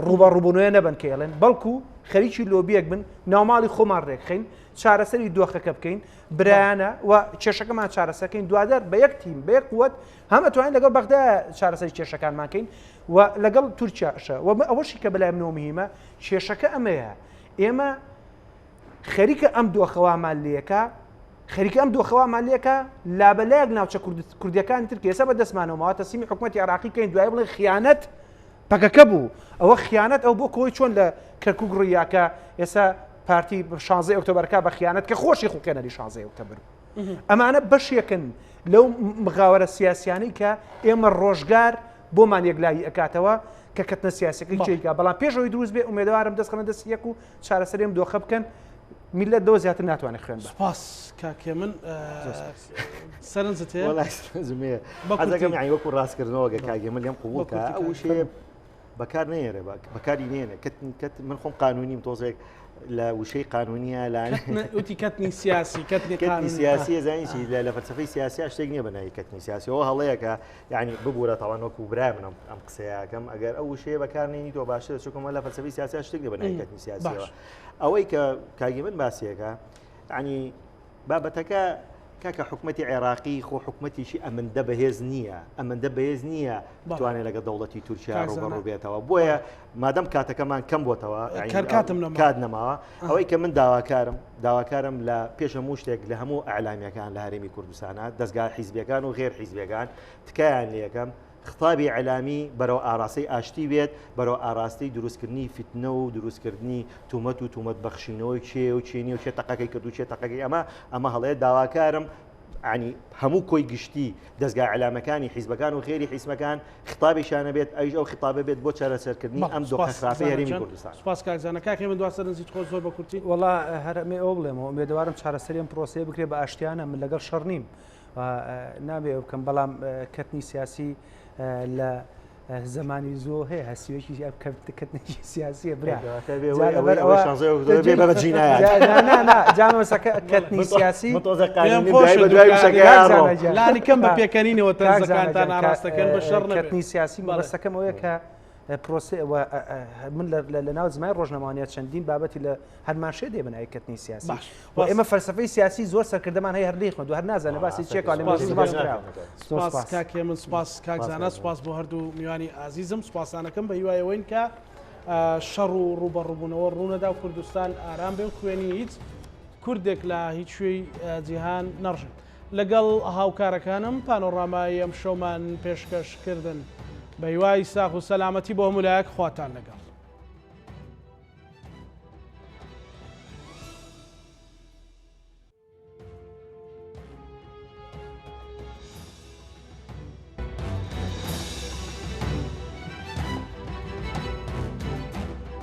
ڕوبەڕووبوونەوەیە نەبن کێڵێن بەڵکو خەریکی لۆبیەک بن ناوماڵی خۆمان ڕێکخین چارەسەری دۆخەکە بکەین برایانە و کێشەکەمان چارەسەکەین دوادار بە یەک تیم بە یەک قووەت هەمە توانین لەگەڵ بەغدا چارەسەری کێشەکانمانکەین و لەگەڵ تورکیاشە و ئەوەشی کە بەلای منەوە مهمە کێشەکە ئەمەیە ئێمە خەریکە ئەم دۆخەوامان لێکە خەریکە ئەم دۆخەوامان لێکە لابەلایەک ناوچە کوردیەکانی تر ئێستا بەدەستمانەوە تەسیمی حکوومەتی عراقی کەین دوای بڵێ خیانەت پەکەکە بوو ئەوە خیانەت ئەو بۆ کۆی چۆن لە کەرکووک ڕوویاکە ئێستا پارتی 16 ئۆکتۆبەرکە بە خیانەت کە خۆشی خوکەنەری 16 ئۆکتۆبر ئەمانە بەشێکن لەو مغاوەرە سیاسیانەی کە ئێمە ڕۆژگار بۆمان یەکلایی ئەکاتەوە کە کەتنە سیاسەکەی چێکا بەڵام پێشەوەی دروست بێ ئومێدەوارم دەستخەنە دەست یەک و چارەسەرێم دۆخە بکەن میلەت دۆ زیاتر ناتوانێت خوێن بە سپاس کاکێ من سەرنجت هەیە زمێ حەزەکەم یعنی وەکو ڕاستکردنەوەگە کاگەمە لێم قوبوڵکە ئەو شێ بەکار نێرە بەکاری نێنە کەت من خۆم قانونیم تۆزێک لە وشەی قانونیە وتی کەتنی سیاسی کەتنی سیاسی زانیشی لە فەلسفەی سیاسی شتێک نییە بەناوی کەتنی سیاسیەوە هەڵەیەکە یعنی ببوورە تاوان وەکو برای منم ئەم قسەیەکەم ئەگەر ئەو شەیە بەکارنێنی تۆ باشتر چۆکەمە لە فەلسفەی سیاسی شتێک نییە بەناوی کەتنی سیاسیەوە ئەوەی کە کاگی من باسیەکە ینی بابەتەکە کاکە حکوومەتی عێراقی خۆ حکوومەتیشی ئەمەندە بەهێز نییە ئەمەندە بەهێز نییە بتوانێت لەگە دەوڵەتی تورکیا ڕوبەڕوو بێتەوە بۆیە مادەم کاتەکەمان کەم بۆتەوە کات نەماوە ئەوەی کە من داواکارم لە پێش هەموو شتێک لە هەموو ئەعلامیەکان لە هەرێمی کوردستانە دەستگا حیزبیەکان و غێر حیزبیەکان تکایان لەکەم خطابی علامی بەرەو ئاراستی ئاشتی بێت بەرەو ئاراستی دروستکردنی فتنە و دروستکردنی تومەت و تومەت بەخشینەوەی چێ و چێنی و چێ تەقەکەی کردو چێ تەقەکەی ئەمە هەڵەیە داواکارم عنی هەموو کۆی گشتی دەستگا علامەکانی حیزبەکان و غێری حیزبەکان خطابیشانە بێت ئەویش ئەو خطابە بێت بۆ چارەسەرکردنی ئەم دۆخراپی هەرێمی کوردستان. سپاس کاکزانە کاکێ من دوای سەرنجی خۆ زۆر بە کورتی وەڵا هەرمێ ئەو بڵێمەوە ئومێدەوارم چارەسەریم پرۆسەیە بکرێت بە ئاشتیانە من لەگەڵ شەڕ نیم نابێ بکەم بەڵام کەتنی سیاسی لە زمانی زۆر هەیە هەسیوێکی کەتنێکی سیاسیە جامەسەکە کەتنی سیاسی لانی کەم بە پێکەنینەوە تەنزەکانتان ئاراستەکەن بە شەڕ کەتنی سیاسی بەڕستەکەم ئەوەیە کە پرۆسەوە من لە ناو زمانی ڕۆژنەمانیت چەندین بابەتی لە هەرماشێ دێ بنای کەتنی سیاسی ئێمە فەلسفەی سیاسی زۆر سەرکردەمان هەیە هەردەیخمە دو هەر نازانێ باسی چێکا سپاس کاکێ من سپاس کاکزانە سپاس بۆ هەردوو میوانی ئازیزم سپاسانەکەم بە هیوایەوەین کە شەڕ و ڕوبەڕووبوونەوە ڕوونەدا و کوردستان ئارام بێ و خوێنی هیچ کوردێک لە هیچ شوێی جیهان نەڕژن لەگەڵ هاوکارەکانم پانۆڕامای ئەم شەومان پێشکەشکردن بە هیوای ساخ و سەلامەتی بۆ هەموو لایەک خواتان لەگەڵ